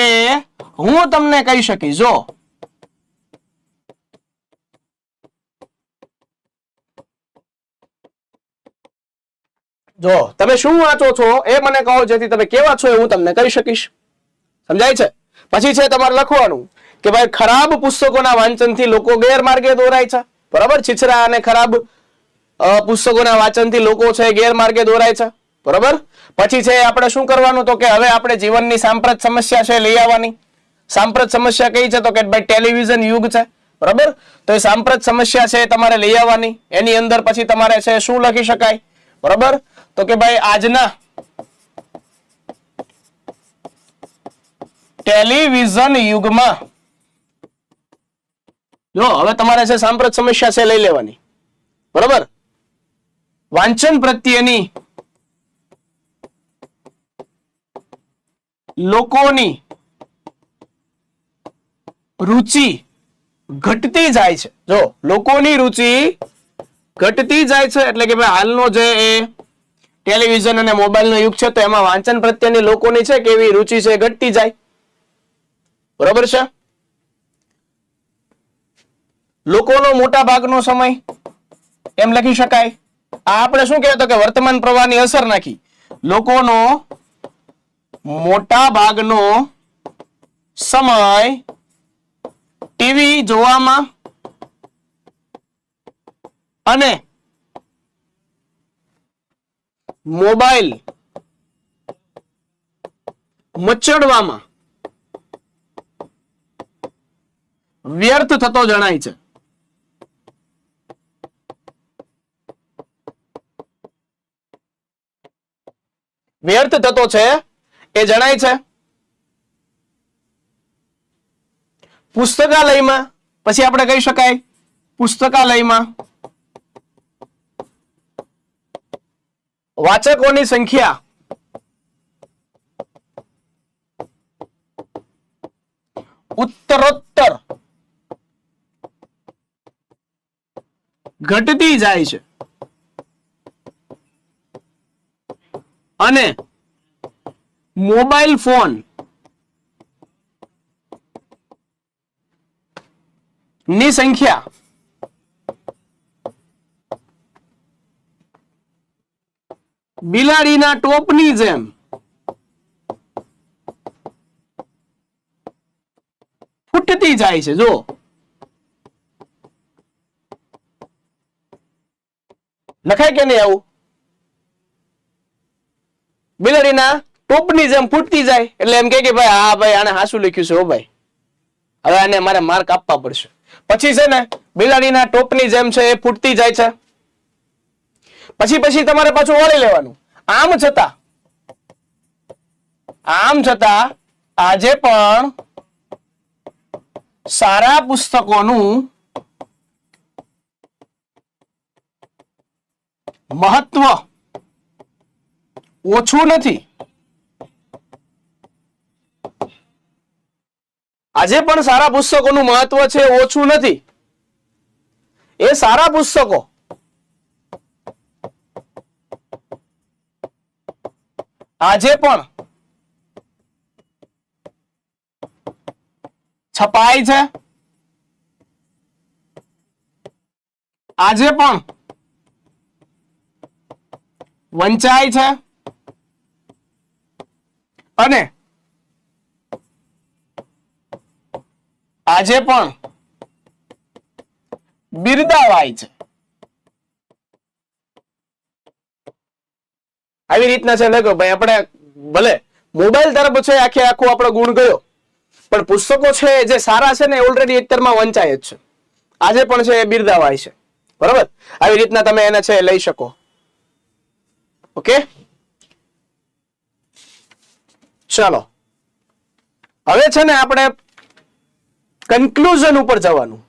એ હું તમને કહી શકીશ. જો તમે શું વાંચો છો એ મને કહો, જેથી તમે કેવા છો એ હું તમને કહી શકીશ. સમજાય છે? પછી છે તમારે લખવાનું કે ભાઈ ખરાબ પુસ્તકોના વાંચનથી લોકો ગેરમાર્ગે દોરાય છે. બરાબર? છીછરા અને ખરાબ પુસ્તકોના વાંચનથી લોકો છે ગેરમાર્ગે દોરાય છે. બરાબર? પછી છે આપણે શું કરવાનું, તો કે હવે આપણે જીવનની સાંપ્રત સમસ્યા છે લઈ આવવાની. સાંપ્રત સમસ્યા કઈ છે, તો કે ભાઈ ટેલિવિઝન યુગ છે. બરાબર? તો એ સાંપ્રત સમસ્યા છે તમારે લઈ આવવાની. એની અંદર પછી તમારે છે શું લખી શકાય? બરાબર? તો કે ભાઈ આજના ટેલિવિઝન યુગમાં, જો હવે તમારે છે સાંપ્રત સમસ્યા છે લઈ લેવાની. બરાબર? વાંચન પ્રત્યેની લોકોની રુચિ ઘટતી જાય છે. જો લોકોની રુચિ ઘટતી જાય છે એટલે કે ભાઈ હાલનો જે એ ટેલિવિઝન અને મોબાઈલ નો યુગ છે, તો એમાં વાંચન પ્રત્યેની લોકોની છે કેવી રુચિ છે ઘટતી જાય. બરોબર છે? લોકોનો મોટા ભાગનો સમય એમ લખી શકાય. આ આપણે શું કહેવાય, તો કે વર્તમાન પ્રવાહની અસર નાખી. લોકોનો મોટા ભાગનો સમય ટીવી જોવામાં અને મોબાઈલ મચડવામાં વ્યર્થ થતો જણાય છે. વ્યર્થ થતો છે એ જણાય છે. પુસ્તકાલયમાં, પછી આપણે કહી શકાય પુસ્તકાલયમાં વાચકોની સંખ્યા ઉત્તરોત્તર ઘટતી જાય છે અને મોબાઈલ ફોન ની સંખ્યા બિલાડીના ટોપની જેમ ફૂટતી જાય છે. જો લખાય કે નહીં આવું? બિલાડીના ટોપની જેમ ફૂટતી જાય એટલે એમ કે ભાઈ હા ભાઈ આને હાસું લખ્યું છે. હો ભાઈ, હવે આને મારે માર્ક આપવા પડશે. પછી છે ને બિલાડીના ટોપની જેમ છે એ ફૂટતી જાય છે. પછી તમારે પાછું વળી લેવાનું. આમ છતાં આજે પણ સારા પુસ્તકોનું મહત્વ ઓછું નથી. આજે પણ સારા પુસ્તકોનું મહત્વ છે ઓછું નથી. એ સારા પુસ્તકો આજે પણ છપાય છે. આજે પણ વંચાય છે અને આજે પણ બિરદાવાય છે. આવી રીતના છે લખો ભાઈ. આપણે ભલે મોબાઈલ તરફ છે આખે આખો આપણો ગુણ ગયો, પણ પુસ્તકો છે જે સારા છે ને ઓલરેડી અત્યારમાં વંચાય જ છે. આજે પણ છે એ બિરદાવાય છે. બરાબર? આવી રીતના તમે એને છે લઈ શકો. ઓકે, ચાલો હવે છે ને આપણે કન્ક્લુઝન ઉપર જવાનું.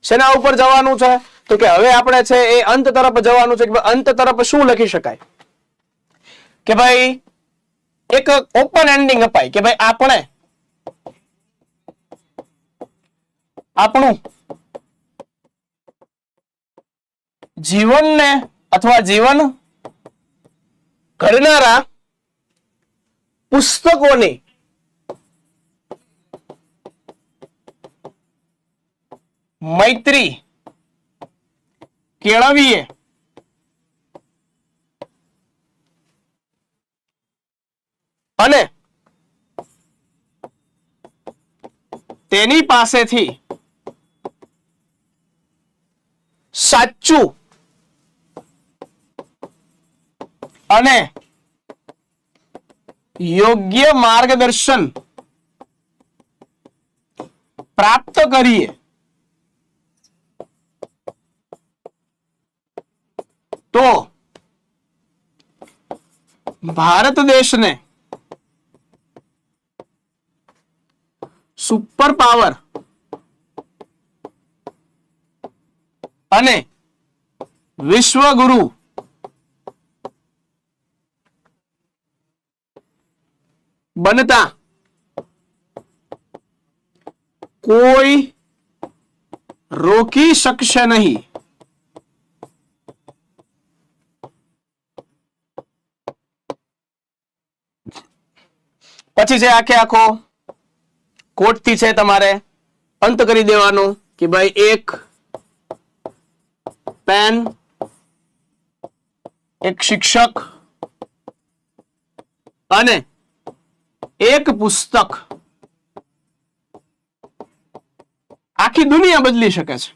શેના ઉપર જવાનું છે? તો કે હવે આપણે છે એ અંત તરફ જવાનું છે. કે અંત તરફ શું લખી શકાય? કે ભાઈ એક ઓપન એન્ડિંગ અપાય કે ભાઈ આપણે આપણું જીવનને અથવા જીવન ઘડનારા પુસ્તકોની મૈત્રી કેળવીએ અને તેની પાસેથી સાચું અને યોગ્ય માર્ગદર્શન પ્રાપ્ત કરીએ તો ભારત દેશને સુપર પાવર અને વિશ્વગુરુ બનતા કોઈ રોકી શકશે નહીં. પછી છે આખે આખો કોટથી છે તમારે અંત કરી દેવાનું કે ભાઈ એક પેન, એક શિક્ષક અને એક પુસ્તક આખી દુનિયા બદલી શકે છે.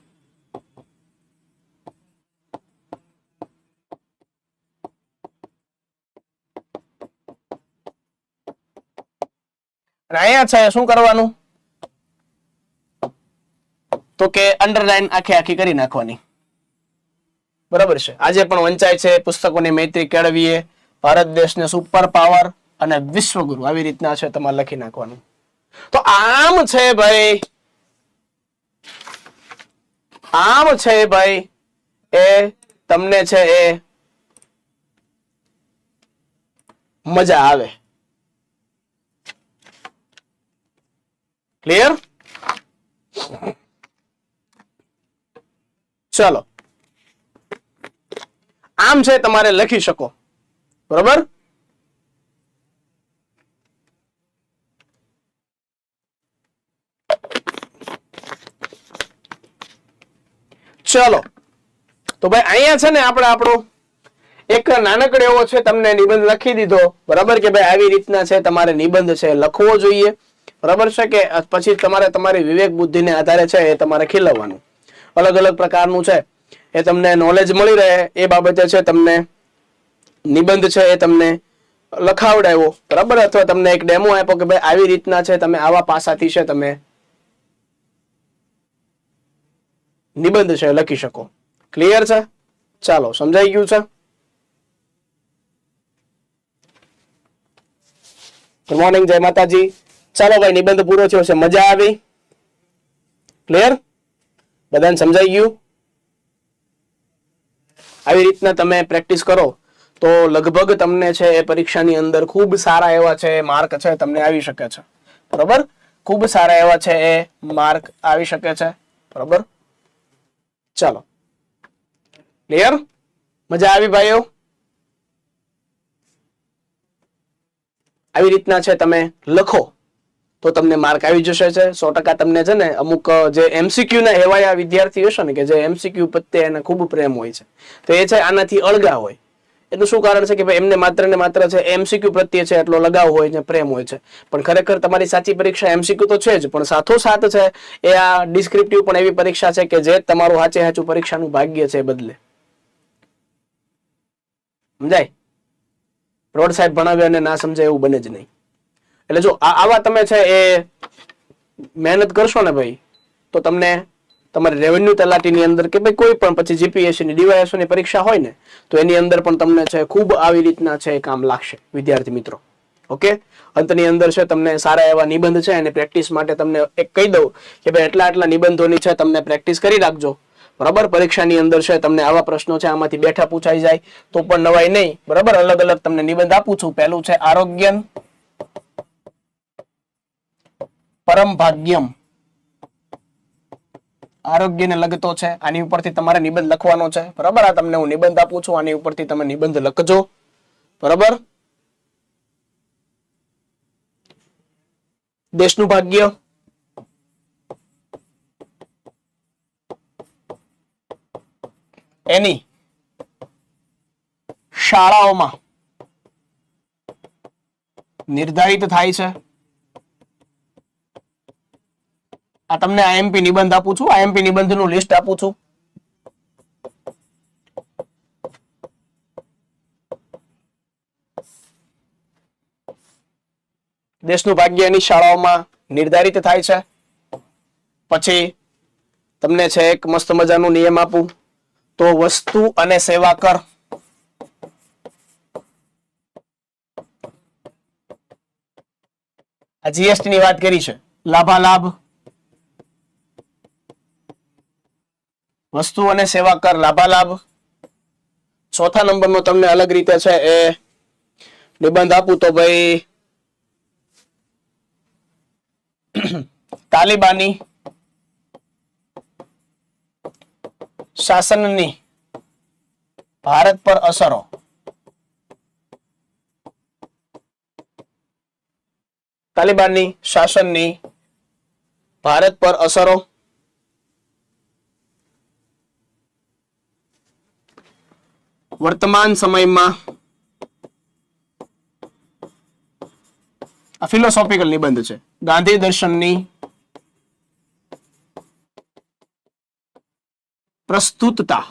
અહીંયા છે શું કરવાનું? તો કે અંડરલાઈન આખી આખી કરી નાખવાની. બરાબર છે? આજે પણ વંચાય છે પુસ્તકોની મૈત્રી કેળવીએ, ભારત દેશને સુપર પાવર અને વિશ્વગુરુ. આવી રીતના છે તમારે લખી નાખવાનું. તો આમ છે ભાઈ, આમ છે ભાઈ એ તમને છે એ મજા આવે. ક્લિયર? ચલો આમ છે તમારે લખી શકો. બરોબર? ચલો તો ભાઈ અહીંયા છે ને આપણે આપણો એક નાનકડો એવો છે તમને નિબંધ લખી દીધો. બરાબર? કે ભાઈ આવી રીતના છે તમારે નિબંધ છે લખવો જોઈએ. બરાબર છે? કે પછી તમારે તમારી વિવેક બુદ્ધિને આધારે છે એ તમારે ખીલવવાનું. અલગ અલગ પ્રકારનું છે એ તમને નોલેજ મળી રહે એ બાબતે છે તમને નિબંધ છે એ તમને લખાવડાવ્યો. બરાબર? અથવા તમને એક ડેમો આપ્યો કે ભાઈ આવી રીતના છે તમે આવા પાસાથી છે તમે નિબંધ છે લખી શકો. ક્લિયર છે? ચાલો સમજાઈ ગયું છે? ગુડ મોર્નિંગ, જય માતાજી. ચાલો ભાઈ નિબંધ પૂરો થયો છે. મજા આવી? ક્લિયર? બધાને સમજાઈ ગયું? આવી રીતના તમે પ્રેક્ટિસ કરો તો લગભગ તમને છે એ પરીક્ષાની અંદર ખૂબ સારા એવા છે માર્ક છે તમને આવી શકે છે. બરોબર? ખૂબ સારા એવા છે એ માર્ક આવી શકે છે. બરોબર? ચાલો ક્લિયર? મજા આવી ભાઈઓ? આવી રીતના છે તમે લખો તો તમને માર્ક આવી જશે છે 100%. તમને છે ને અમુક જે એમસીક્યુ ના એવા વિદ્યાર્થી હશે ને કે જે એમસીક્યુ પ્રત્યે એને ખૂબ પ્રેમ હોય છે તો એ છે આનાથી અળગા હોય એનું શું કારણ છે કે ભાઈ એમને માત્ર ને માત્ર છે એમસીક્યુ પ્રત્યે છે એટલો લગાવ હોય છે, પ્રેમ હોય છે. પણ ખરેખર તમારી સાચી પરીક્ષા એમસીક્યુ તો છે જ, પણ સાથોસાથ છે એ આ ડિસ્ક્રિપ્ટિવ પણ એવી પરીક્ષા છે કે જે તમારું સાચું પરીક્ષાનું ભાગ્ય છે બદલે. સમજાય? રોડ સાહેબ ભણાવે અને ના સમજાય એવું બને જ નહીં. એટલે જો આવા તમે છે એ મહેનત કરશો ને ભાઈ, તો તમને તમારી રેવન્યુ તલાટીની અંદર કે ભાઈ કોઈ પણ પછી જીપીએસસી ની ડીવાયએસઓ ની પરીક્ષા હોય ને, તો એની અંદર પણ તમને છે ખૂબ આવી રીતના છે કામ લાગશે વિદ્યાર્થી મિત્રો. ઓકે, અંતની અંદર છે તમને સારા એવા નિબંધ છે અને પ્રેક્ટિસ માટે તમને એક કહી દઉં કે ભાઈ આટલા નિબંધોની છે તમને પ્રેક્ટિસ કરી રાખજો. બરાબર, પરીક્ષાની અંદર છે તમને આવા પ્રશ્નો છે આમાંથી બેઠા પૂછાઈ જાય તો પણ નવાઈ નહીં. બરાબર, અલગ અલગ તમને નિબંધ આપું છું. પહેલું છે આરોગ્ય પરમ ભાગ્યમ, આરોગ્યને લગતો છે. આની ઉપરથી તમારે નિબંધ લખવાનો છે. બરાબર, આ તમને હું નિબંધ આપું છું, આની ઉપરથી તમે નિબંધ લખજો. બરાબર, દેશનું ભાગ્ય, એની શાળાઓમાં નિર્ધારિત થાય છે. આ તમને આઈએમપી નિબંધ આપું છું, આઈએમપી નિબંધનું લિસ્ટ આપું છું. દેશનું ભાગ્ય એની શાળાઓમાં નિર્ધારિત થાય છે. પછી તમને છે એક મસ્ત મજાનો નિયમ આપું, તો વસ્તુ અને સેવા કર આ જીએસટી ની વાત કરી છે. લાભાલાભ, વસ્તુ અને સેવા કર લાભાલાભ. ચોથા નંબરનો તમને અલગ રીતે છે એ નિબંધ આપું તો ભાઈ તાલિબાની શાસનની ભારત પર અસરો. તાલિબાનની શાસનની ભારત પર અસરો. વર્તમાન સમયમાં આ ફિલોસોફિકલ નિબંધ છે. ગાંધી દર્શનની પ્રસ્તુતતા,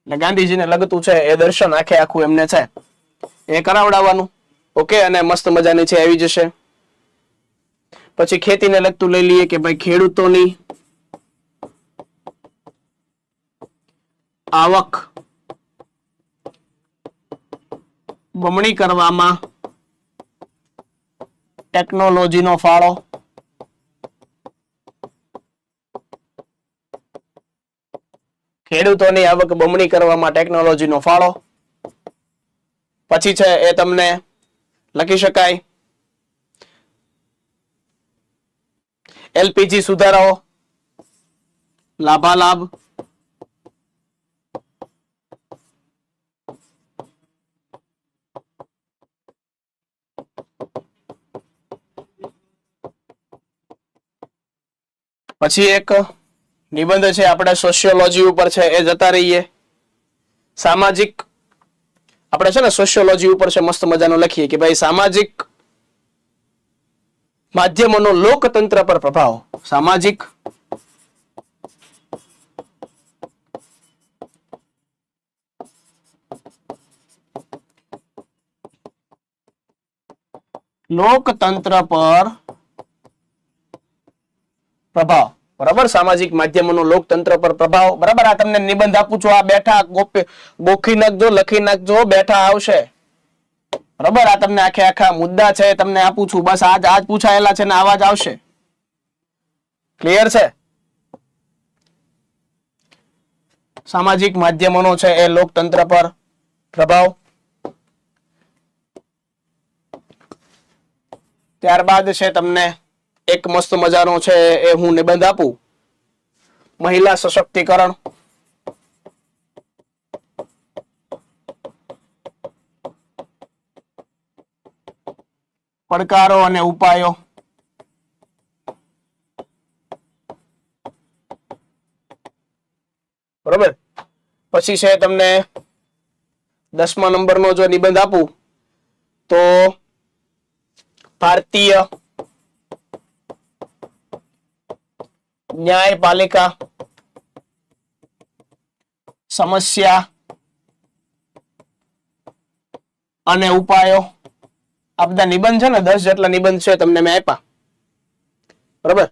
એટલે ગાંધીજીને લગતું છે એ દર્શન આખે આખું એમને છે એ કરાવડાવવાનું. ઓકે, અને મસ્ત મજાની છે આવી જશે. પછી ખેતીને લગતું લઈ લઈએ કે ભાઈ ખેડૂતોની આવક બમણી કરવામાં ટેકનોલોજીનો ફાળો. ખેડૂતોની આવક બમણી કરવામાં ટેકનોલોજીનો ફાળો. પછી છે એ તમને લખી શકાય એલપીજી સુધારાઓ લાભાલાભ. પછી એક નિબંધ છે આપણે સોશિયોલોજી ઉપર છે એ જતા રહીએ. સામાજિક આપણે છે ને સોશિયોલોજી ઉપર છે મસ્ત મજાનો લખીએ કે ભાઈ સામાજિક માધ્યમોનો લોકતંત્ર પર પ્રભાવ. સામાજિક લોકતંત્ર પર પ્રભાવ. બરાબર, સામાજિક માધ્યમોનો લોકતંત્ર પર પ્રભાવ. બરાબર, આ તમને નિબંધ આપું છું. આ બેઠા ગોખી નાખજો, લખી નાખજો, બેઠા આવશે. બરાબર, આ તમને આખે આખા મુદ્દા છે તમને આપું છું. બસ આજ પૂછાયેલા છે ને આવા જ આવશે. ક્લિયર છે? સામાજિક માધ્યમોનો છે એ લોકતંત્ર પર પ્રભાવ. ત્યારબાદ છે તમને એક મસ્ત મજાનો છે એ હું નિબંધ આપું, મહિલા સશક્તિકરણ. પડકારો અને ઉપાયો. બરોબર, પછી છે તમને 10મા નંબરનો જો નિબંધ આપું તો ભારતીય ન્યાયપાલિકા સમસ્યા અને ઉપાયો. આ બધા નિબંધ છે ને 10 જેટલા નિબંધ છે તમને મેં આપ્યા, બરાબર?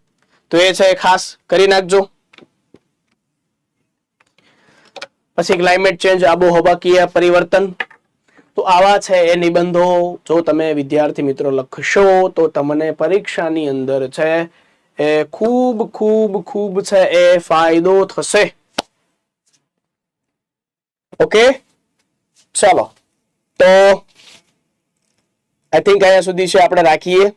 તો એ છે ખાસ કરી નાખજો. પછી ક્લાઇમેટ ચેન્જ, આબોહવાકીય પરિવર્તન. તો આવા છે એ નિબંધો જો તમે વિદ્યાર્થી મિત્રો લખશો તો તમને પરીક્ષાની અંદર છે એ ખૂબ ખૂબ ખૂબ છે એ ફાયદો થશે. ઓકે, ચાલો તો આઈ થિંક અહીંયા સુધી છે આપણે રાખીએ.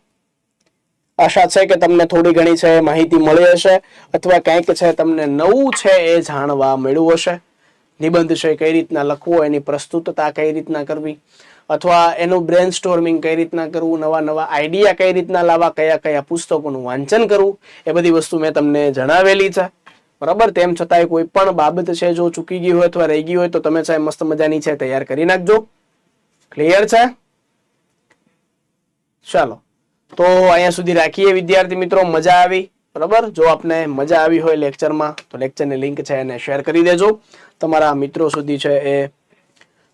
આશા છે કે તમને થોડી ઘણી છે માહિતી મળી હશે અથવા કંઈક છે તમને નવું છે એ જાણવા મળ્યું હશે. નિબંધ છે કઈ રીતના લખવો, એની પ્રસ્તુતતા કઈ રીતના કરવી, અથવા એનું બ્રેન સ્ટોર્મિંગ કઈ રીતના કરવું, નવા નવા આઈડિયા કઈ રીતના લાવવા, કયા કયા પુસ્તકોનું વાંચન કરવું, એ બધી વસ્તુ મેં તમને જણાવેલી છે, બરાબર? તેમ છતાંય કોઈ પણ બાબત છે જો ચૂકી ગઈ હોય અથવા રહી ગઈ હોય તો તમે છે મસ્ત મજાની છે તૈયાર કરી નાખજો. ક્લિયર છે? ચાલો તો અહીંયા સુધી રાખીએ વિદ્યાર્થી મિત્રો. મજા આવી, બરાબર? જો આપને મજા આવી હોય લેક્ચરમાં તો લેક્ચરની લિંક છે એને શેર કરી દેજો, તમારા મિત્રો સુધી છે એ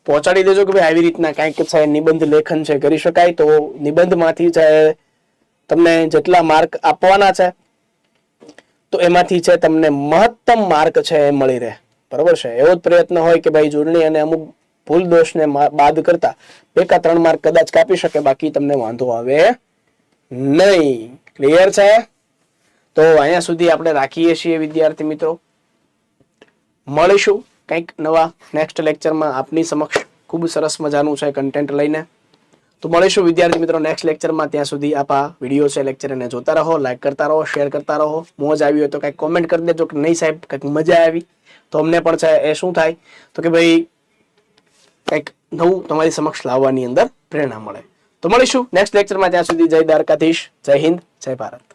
પહોંચાડી દેજો કે ભાઈ આવી રીતના કંઈક છે નિબંધ લેખન છે કરી શકાય. તો નિબંધમાંથી છે તમને જેટલા માર્ક આપવાના છે તો એમાંથી છે તમને મહત્તમ માર્ક છે એ મળી રહે, બરાબર છે? એવો જ પ્રયત્ન હોય કે ભાઈ જોડણી અને અમુક ભૂલ દોષને બાદ કરતા 2 કે 3 માર્ક કદાચ કાપી શકે, બાકી તમને વાંધો આવે નહીં. ક્લિયર છે? તો અહીંયા સુધી આપણે રાખીએ છીએ વિદ્યાર્થી મિત્રો. મળીશું કંઈક નવા નેક્સ્ટ લેક્ચરમાં આપની સમક્ષ ખૂબ સરસ મજાનું છે કન્ટેન્ટ લઈને. તો મળીશું વિદ્યાર્થી મિત્રો નેક્સ્ટ લેક્ચરમાં. ત્યાં સુધી આપ આ વિડીયો છે લેક્ચર એને જોતા રહો, લાઈક કરતા રહો, શેર કરતા રહો. મોજ આવી હોય તો કંઈક કોમેન્ટ કરી દેજો કે નહીં સાહેબ કંઈક મજા આવી. તો અમને પણ છે એ શું થાય તો કે ભાઈ કંઈક નવું તમારી સમક્ષ લાવવાની અંદર પ્રેરણા મળે. તો મળીશું નેક્સ્ટ લેક્ચરમાં. ત્યાં સુધી જય દ્વારકાધીશ, જય હિન્દ, જય ભારત.